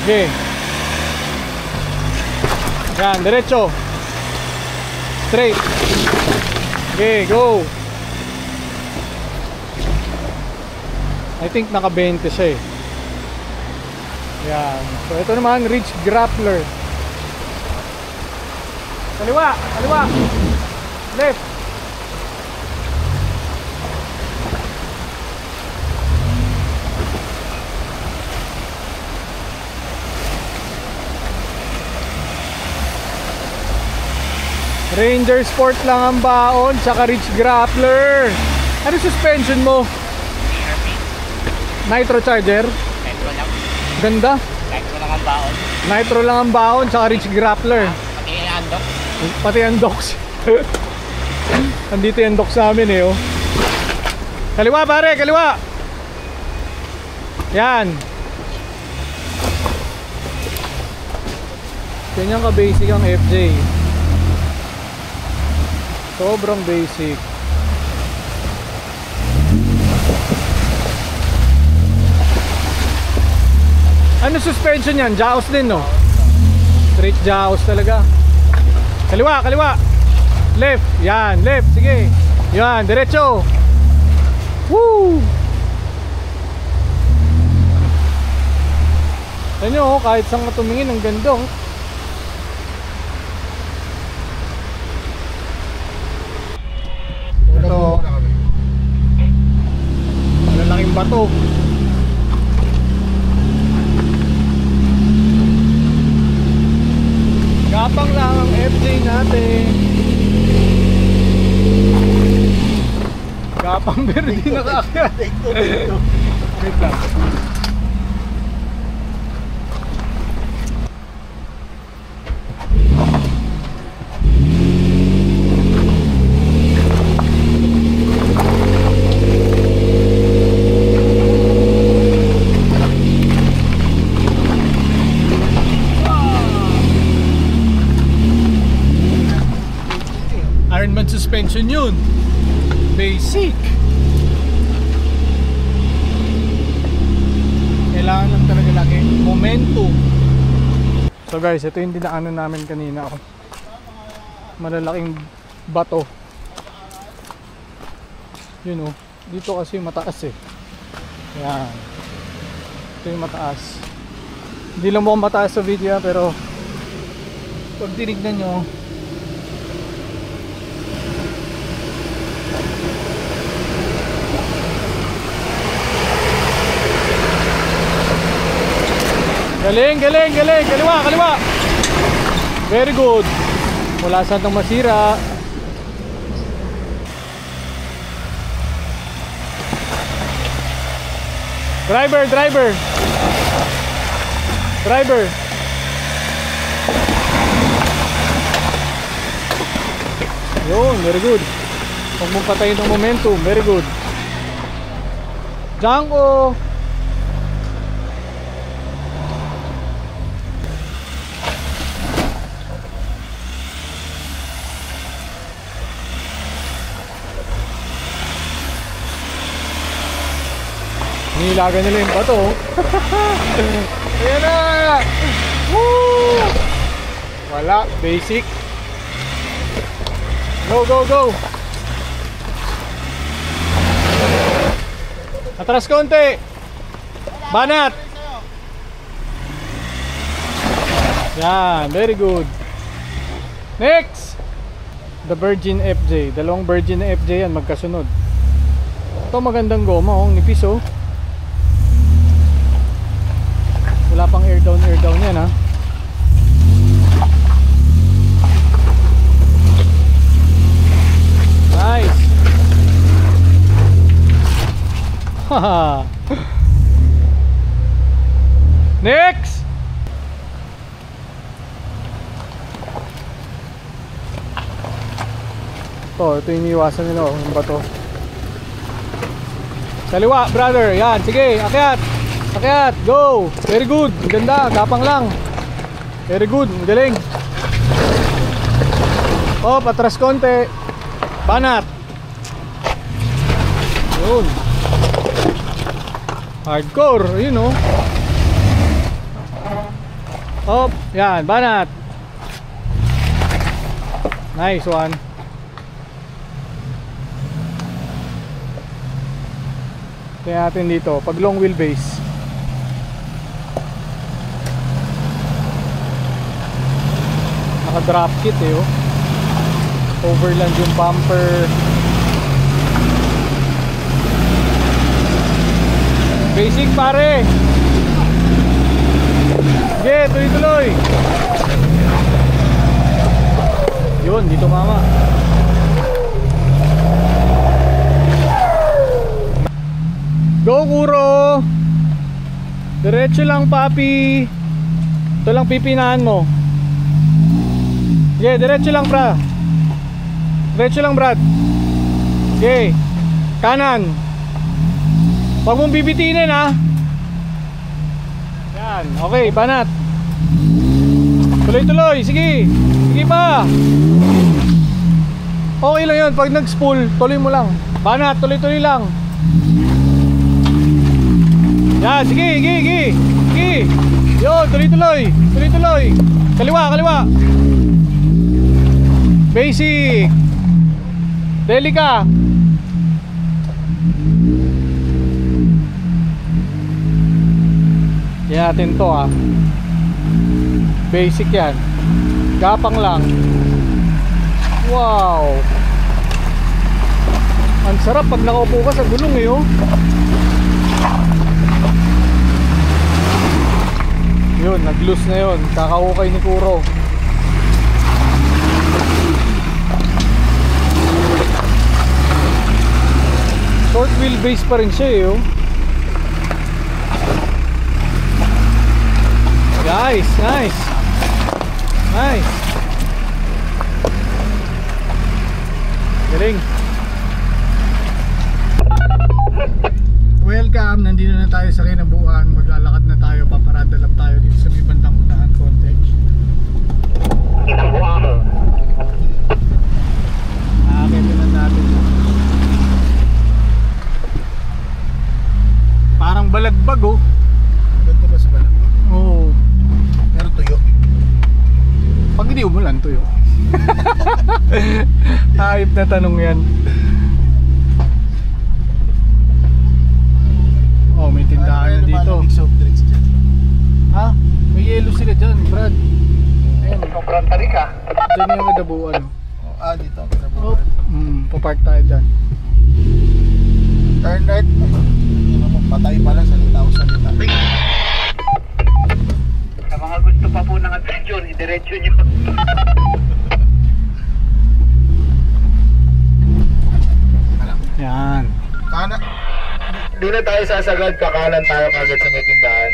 Okay. Yan, diretso. Straight. Okay, go. I think naka 20 siya eh. Yan. So ito naman, Ridge Grappler. Kaliwa, kaliwa. Left. Ranger Sport lang ang baon, tsaka Ridge Grappler. Ano suspension mo? Nitro Charger? Nitro lang. Ganda. Nitro lang ang baon. Nitro lang ang baon, tsaka Ridge Grappler. Pati yung andok. Pati ang docks. Andito yung docks namin eh oh. Kaliwa pare, kaliwa. Yan. Ganyan ka basic ang FJ. Sobrang basic. Ano suspension yan? Jaws din no? Straight Jaws talaga. Kaliwa, kaliwa. Left, yan, left, sige. Yan, diretso. Woo! Tignan nyo, kahit saan ka tumingin, ang ganda oh. Ito, malalaking bato. Gapang lang ang FJ natin. Gapang pero di nakaakyat. Wait lang. Ironman suspension yun. Basic. Kailangan lang talaga lagi momentum. So guys, ito yung dinaanan namin kanina. malalaking bato. Yun oh, dito kasi mataas eh. Yan. Ito yung mataas. Hindi lang mukhang mataas sa video pero pag tinignan nyo, galing, galing, galing. Kaliwa, kaliwa. Very good. Wala saan nang masira. Driver, driver. Driver. Yun, very good. Huwag mong patayin ng momentum. Very good. Django. Nilagan nila yung bato. Ayan na! Woo! Wala, basic. Go, go, go! Atras konti. Banat. Yan, very good. Next! The Virgin FJ. Dalawang Virgin na FJ yan, magkasunod. Ito magandang goma, oh, nipis oh. Wala pang air down yan ha. Nice. Haha. Next. Ito yung iniwasan nila, yung bato. Kaliwa brother, yan, sige, akyat. Akyat, go! Very good, ganda, gapang lang. Very good, magaling. Oh, patras konti. Banat. Yun. Hardcore, you know. Oh, yan, banat. Nice one. Kaya natin dito, pag long wheelbase. Naka-drop kit eh oh. Overland yung bumper. Basic pare. Sige, tuloy-tuloy. Yun, dito mama. Go Kuro. Diretso lang papi. Ito lang pipinahan mo. Okay, diretso lang bra. Diretso lang brad. Okay. Kanan. Huwag mong bibitinin ha. Yan, okay, banat. Tuloy-tuloy, sige. Sige pa. Okay lang yun, pag nag-spool, tuloy mo lang. Banat, tuloy-tuloy lang. Yan, sige, sige, sige. Sige. Yun, tuloy-tuloy. Tuloy-tuloy. Kaliwa, kaliwa. Basic. Delika. Kaya natin to ah. Basic yan. Gapang lang. Wow. Ang sarap pag nakaupo ka sa gulong eh oh. Yun, nag-loose na yun. Kakaukay ni Kuro. Short wheelbase pa rin siya eh oh. Guys, nice. Nice. Galing. Welcome, nandito na tayo sa Kinabuan. Maglalakad na tayo, paparada lang tayo dito sa may bandang unahan konti. Kinabuan. Nakakita na natin. Parang balagbag oh. Ganito ba sa balagbag? Oo. Pero tuyo. Pag hindi umulan tuyo. Hayop na tanong yan. Oh, may tindahan na dito. Soft drinks dyan. Ha? May yellow sila dyan, Brad. Ayan. Sobrang tali ka. Dyan yung kadabuan. Oh, dito. Oh. Papark tayo dyan. Turn right. Patay pala, salita o salita. Sa mga gusto pa po ng adventure, idiretso nyo. Yan. Kana. Di na tayo sasagad, kakalan tayo kagad sa may tindahan.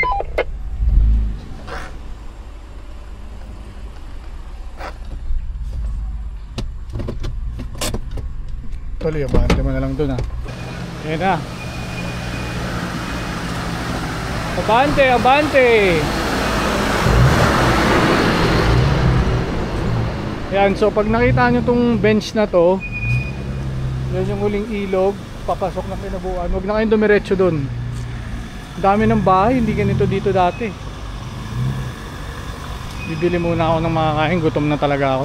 Tuloy, abante mo na lang dun, ha. Ayan na. Abante, abante. Ayan, so pag nakita nyo tong bench na to, yan yung huling ilog, papasok ng Kinabuan. Huwag na kayong dumiretso dun. Dami ng bahay, hindi ganito dito dati. Bibili muna ako ng makakain, gutom na talaga ako.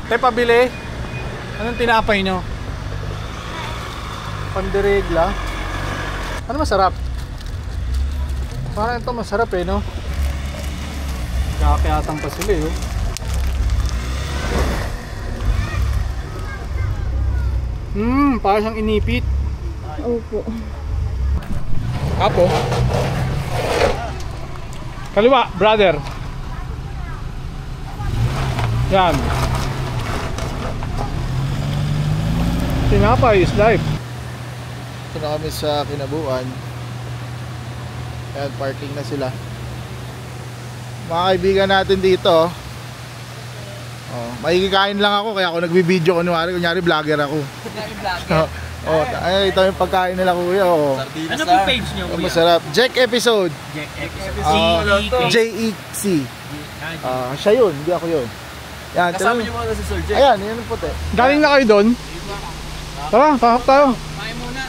Te, pabili. Anong tinapay nyo? Pandiregla. Ano masarap? Parang ito masarap eh, no? Kakayatan pa sila eh, oh. Parang siyang inipit. Opo. Apo. Kaliwa, brother. Yan. Tinapay is life. Ito na kami sa Kinabuan. Ayan, parking na sila. Mga kaibigan natin dito. Oh, makikikain lang ako kaya ako nagbibideo kunyari vlogger ako. Ay, ito yung pagkain nila kuya. Oh. Ano pong page nyo, kuya? Masarap. Jack episode. JEC. Siya yun, hindi ako yun. Yan, Kasama nyo mga si Sir Jack. ayan, yan ang puti. Galing na kayo doon? Tara, tahap tayo. Kain muna.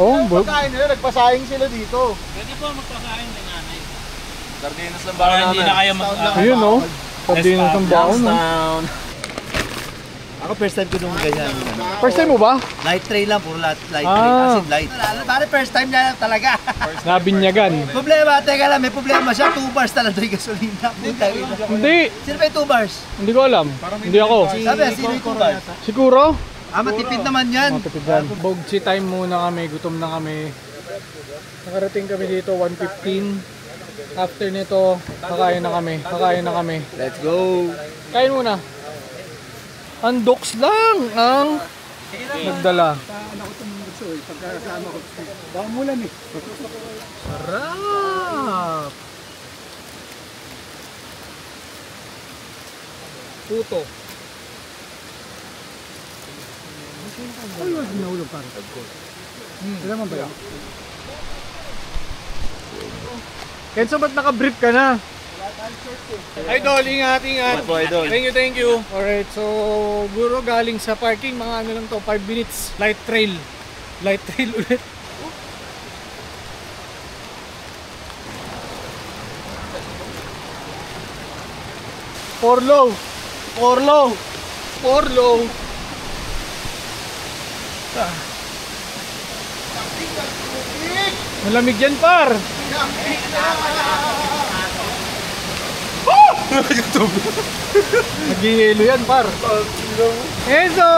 Oh, Yung pagkain nila, nagpasayang sila dito. Pwede po magpakain ng nanay. Sardinas lang Para hindi na kayo Ayun, oh. Sardinas ng baon, no? down. Ako first time ko nung ganyan. First time mo ba? Light tray lang, puro light tray. Ah. Acid light. Bale first time niya talaga. Nabinyagan. Problema, teka lang, may problema siya. 2 bars talaga yung gasolina. Hindi. Sino ba yung 2 bars? Hindi ko alam. Hindi ako. Sabi, sino yung 2 bars? Siguro? Matipid naman yan. Matipid yan. Bogchi time muna kami. Gutom na kami. Nakarating kami dito 1:15. After nito, kakain na kami. Kakain na kami. Let's go. Kain muna. Ang doks lang ang nagdala. Sarap! Puto. Ay, wag ginahulog para. Wala man ba yan? Kenzo, ba't naka-brief ka na? Idol, ingat, ingat. Thank you. Alright, so guro galing sa parking, mga ano lang to, 5 minutes. Light trail. Light trail ulit. Porlo. Malamig yan, par. Nag-yelo yan, par. Enzo!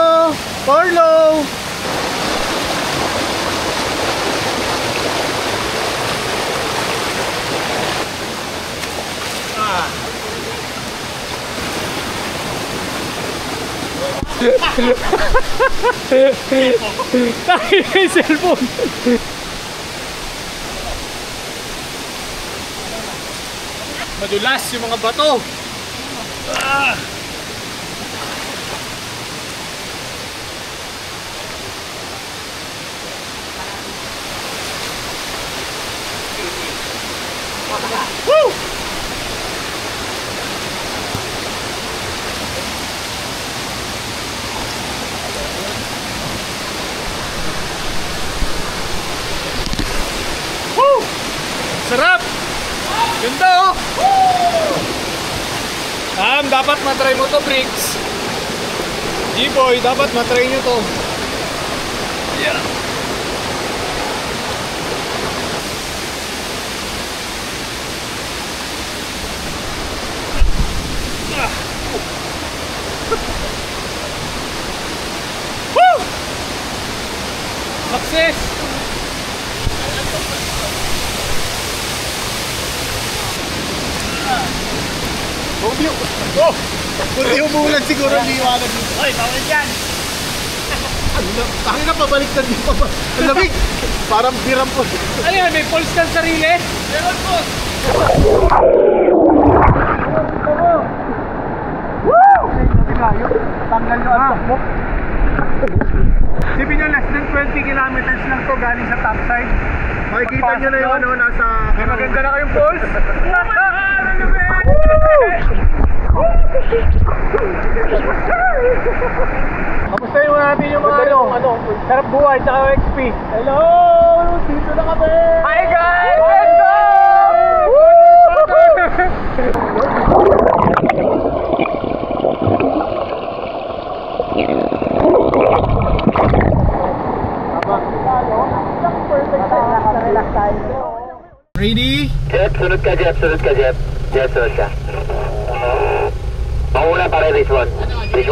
Porlo! Tayo yung cellphone. Madulas yung mga bato. Woo! Woo! Sarap! Ganda, oh! Dapat matry mo to, Briggs. G-Boy, dapat matry nyo to. Yeah. Woo! Success! Oh! Kunti umulan siguro liwanag dito. Hoy, bawal dyan! Tangin na pabaliktad dito. Ang lamig! Parang biram po. Ano yan? May pulse kang sarili? Meron po! Tanggal yung alpak mo. Sipin nyo, less than 20 kilometers lang to galing sa top side. Makikita nyo na yung ano, nasa... May maganda na kayong pulse? Kamustahin mo natin yung mga ano, sarap buhay tsaka XP. Hello! Dito na kami! Hi guys! Let's go! Ready? Jeb, sunod ka, Jeb. Sunod ka, Jeb. Jeb, sunod ka. Mauna pa rin, this one. This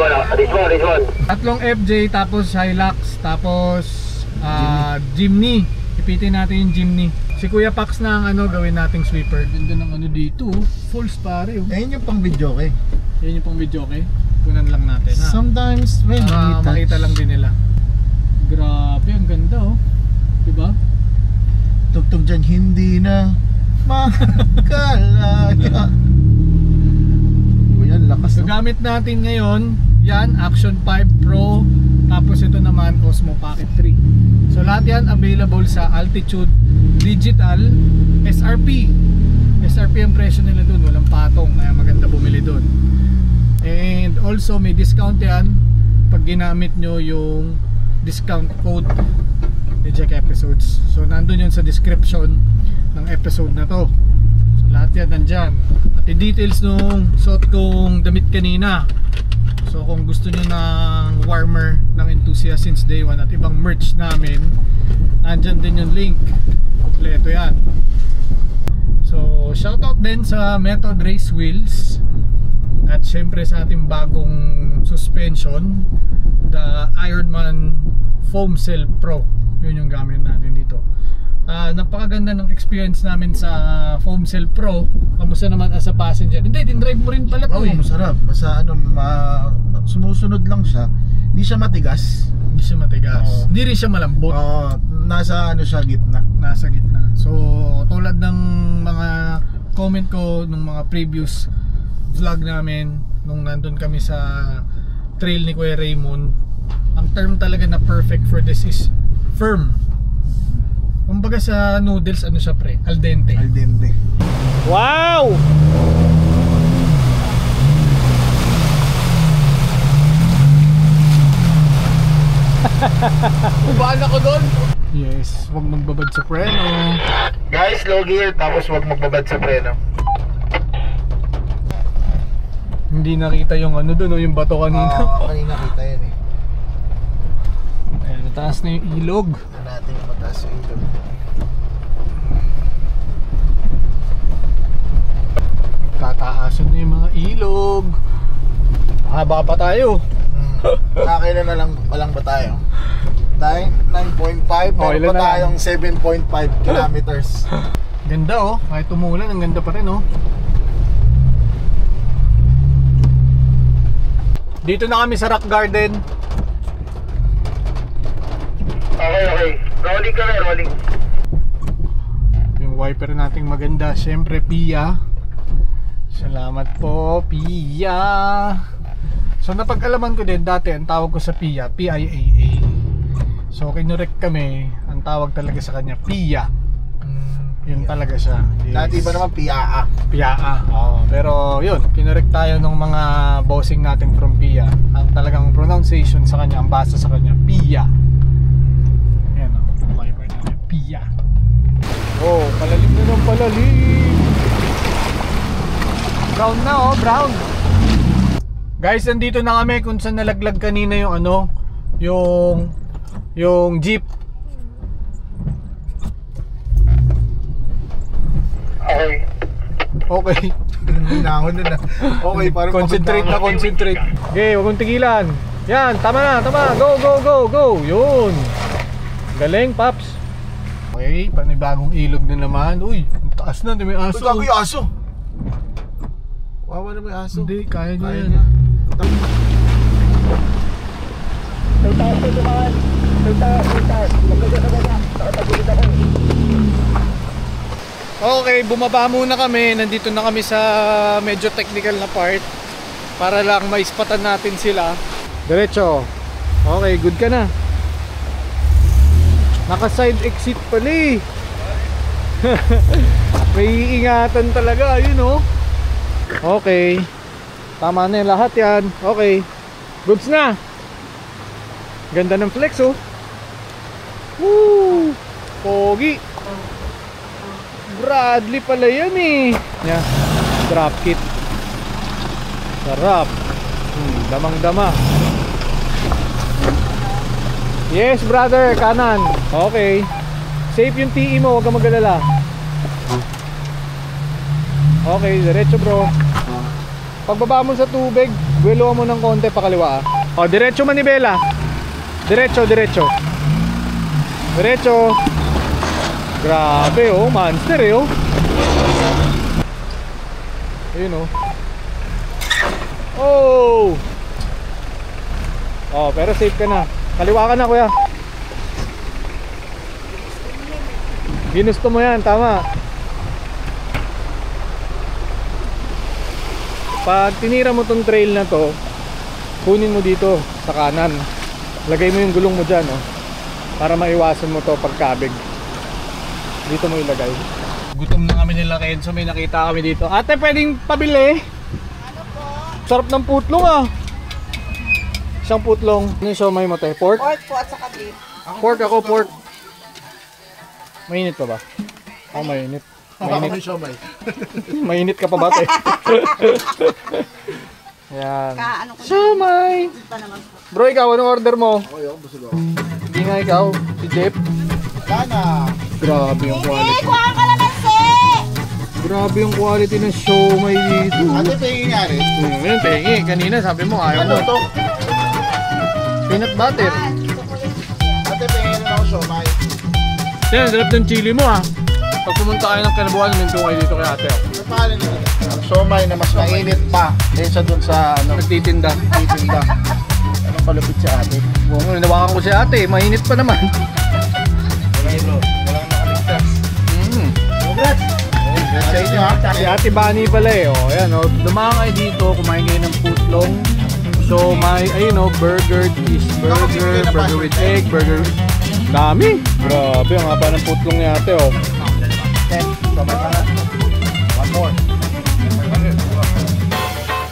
one. Tatlong FJ, tapos Hilux, tapos Jimny. Ipitin natin yung Jimny. Si Kuya Pax na ang ano, gawin nating sweeper. Ganda ng ano dito, falls pare. Ayun yung pang video kay. Yan yung pang video, okay? Tunan lang natin ha. Sometimes when we touch. Makita lang din nila. Grabe, ang ganda oh. Diba? Tugtog dyan, hindi na makalaya. Yan, lakas So no? gamit natin ngayon, yan, Action 5 Pro. Tapos ito naman, Osmo Pocket 3. So lahat yan available sa Altitude Digital SRP. SRP ang presyo nila dun, walang patong, kaya maganda bumili dun. And also may discount yan pag ginamit nyo yung discount code Reject Episodes. So nandun yun sa description ng episode na to. So lahat yan nandyan. Pati details nung suot kong damit kanina. So kung gusto nyo ng warmer ng Enthusiast since day 1 at ibang merch namin, nandyan din yung link. Kompleto yan. So shoutout din sa Method Race Wheels. At syempre sa ating bagong suspension, the Ironman Foam Cell Pro. Yun yung gamit natin dito. Napakaganda ng experience namin sa Foam Cell Pro. Kamusta naman as a passenger? Hindi, din-drive mo rin pala to Oh, masarap. Basta ano, sumusunod lang siya. Hindi siya matigas. Hindi siya matigas. Oo. Hindi rin siya malambot. Nasa ano siya, gitna. Nasa gitna. So, tulad ng mga comment ko nung mga previous vlog namin nung nandun kami sa trail ni Kuya Raymond, ang term talaga na perfect for this is firm. Kumbaga sa noodles, ano siya pre? Al dente. Al dente. Wow! Ubaan ako doon. Yes, huwag magbabad sa preno. Guys, low gear, tapos huwag magbabad sa preno. Hindi nakita yung ano doon, yung bato kanina. Kanina kita yan eh. Ayan, nataas na yung ilog. Tignan natin yung mataas yung ilog. Tataasan na yung mga ilog. Haba pa tayo. Nakakailan na lang ba tayo? 9.5, meron ilan pa na tayong 7.5 kilometers. Ganda oh, kahit tumulan, ang ganda pa rin oh. Dito na kami sa Rock Garden. Okay. Rolling ka na, rolling. Yung wiper nating maganda, syempre Pia. Salamat po, Pia. So napag-alaman ko din dati, ang tawag ko sa Pia, PIAA. So kinurek kami, ang tawag talaga sa kanya Pia. Yun talaga siya. Yes. Dati iba naman PIAA. PIAA. Oo. Pero yun, kinurek tayo ng mga bossing natin from Pia. Ang talagang pronunciation sa kanya, ang basa sa kanya, Pia. Ayan o, wiper natin, Pia. Oh, palalim na ng palalim. Brown na oh, brown. Guys, nandito na kami kung saan nalaglag kanina yung ano, yung jeep. Okay. Okay. Hinahon na. Okay, parang Concentrate na, concentrate. Okay, huwag mong tigilan. Yan, tama na, tama. Go, go, go, go. Yun. Galing, Paps. Okay, panibagong ilog na naman. Uy, ang taas na, may aso. Ito yung aso. Wawa na may aso. Hindi, kaya niya yan. niya. Okay, bumaba muna kami. Nandito na kami sa medyo technical na part para lang maispatan natin sila. Diretso. Okay, good ka na. Naka side exit pala eh. May iingatan talaga, yun oh. Okay. Tama na yung lahat yan. Okay. Goods na. Ganda ng flex oh. Woo! Pogi. Bradley pala yan eh. Yeah. Drop kit. Sarap. Damang dama. Yes brother, kanan. Okay. Safe yung TE mo, huwag kang mag-alala. Okay, diretso bro. Pagbaba mo sa tubig, buweluhan mo ng konti pakaliwa. O, diretso manibela. Diretso, diretso. Diretso. Grabe oh, monster eh oh. Ayun oh. Oh. Oh, pero safe ka na. Kaliwa ka na kuya. Ginusto mo yan, tama. Pag tinira mo tong trail na to, kunin mo dito sa kanan. Lagay mo yung gulong mo dyan oh, para maiwasan mo to pagkabig. Dito mo ilagay. Gutom na kami nila Kenzo, may nakita kami dito. Ate, pwedeng pabili? Ano po? Sarap ng putlong ah. Isang putlong. Ano yung siomay mo te? Pork? Pork po at saka beef. Pork ako, pork. Mainit pa ba? Oh, mainit. Mainit. Mainit ka pa ba te? Yan. Ano ko Siomay. pa naman po. Bro, ikaw, anong order mo? Okay, ako busog ako. Hindi nga ikaw, si Jeff. Sana. Grabe yung quality. Kuha ka lamansi! Grabe yung quality ng siomay dito. Ate, pahingin nga rin. Yun, pengi. Kanina sabi mo ayaw Ano mo. to? Peanut butter. Ate, pahingin na ako siomay. Yan, sarap ng chili mo ah. Pag pumunta kayo ng Kinabuan, minto kayo dito kay ate. Ano pangalan nito? Siomay na mas mainit pa kaysa dun sa ano, Nagtitinda. titinda. Anong palupit si ate? Oo, nawakan ko si ate. Mainit pa naman. Walang nakaligtas. Congrats Sa inyo ha? Si Ate Bani pala eh. Oh, ayan, oh. Dumaan kayo dito, kumain kayo ng putlong. So, may, ayun oh, burger, cheeseburger, burger with egg, burger with... Dami! Grabe, ang haba ng putlong ni ate oh. One more.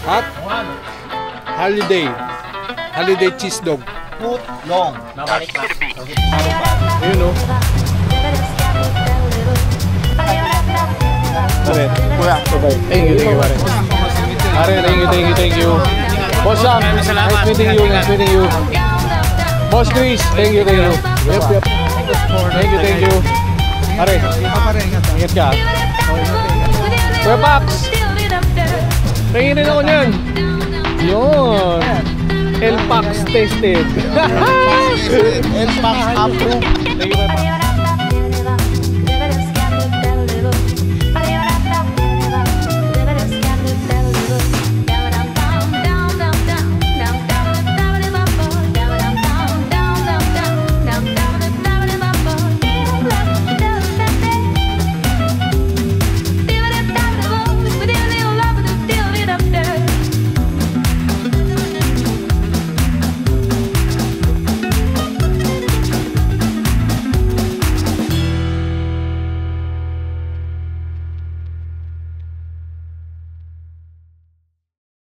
At Holiday cheese dog. Foot long. Ayun oh. Pare, Kuya. thank you pare. Pare, thank you. Boss Sam, nice meeting you. Boss Chris, thank you. Yep. Thank you. Pare, ingat ka. Kuya Pax, tingin rin ako niyan. Yun. El Pax tested. El Pax approved. Thank you, Kuya Pax.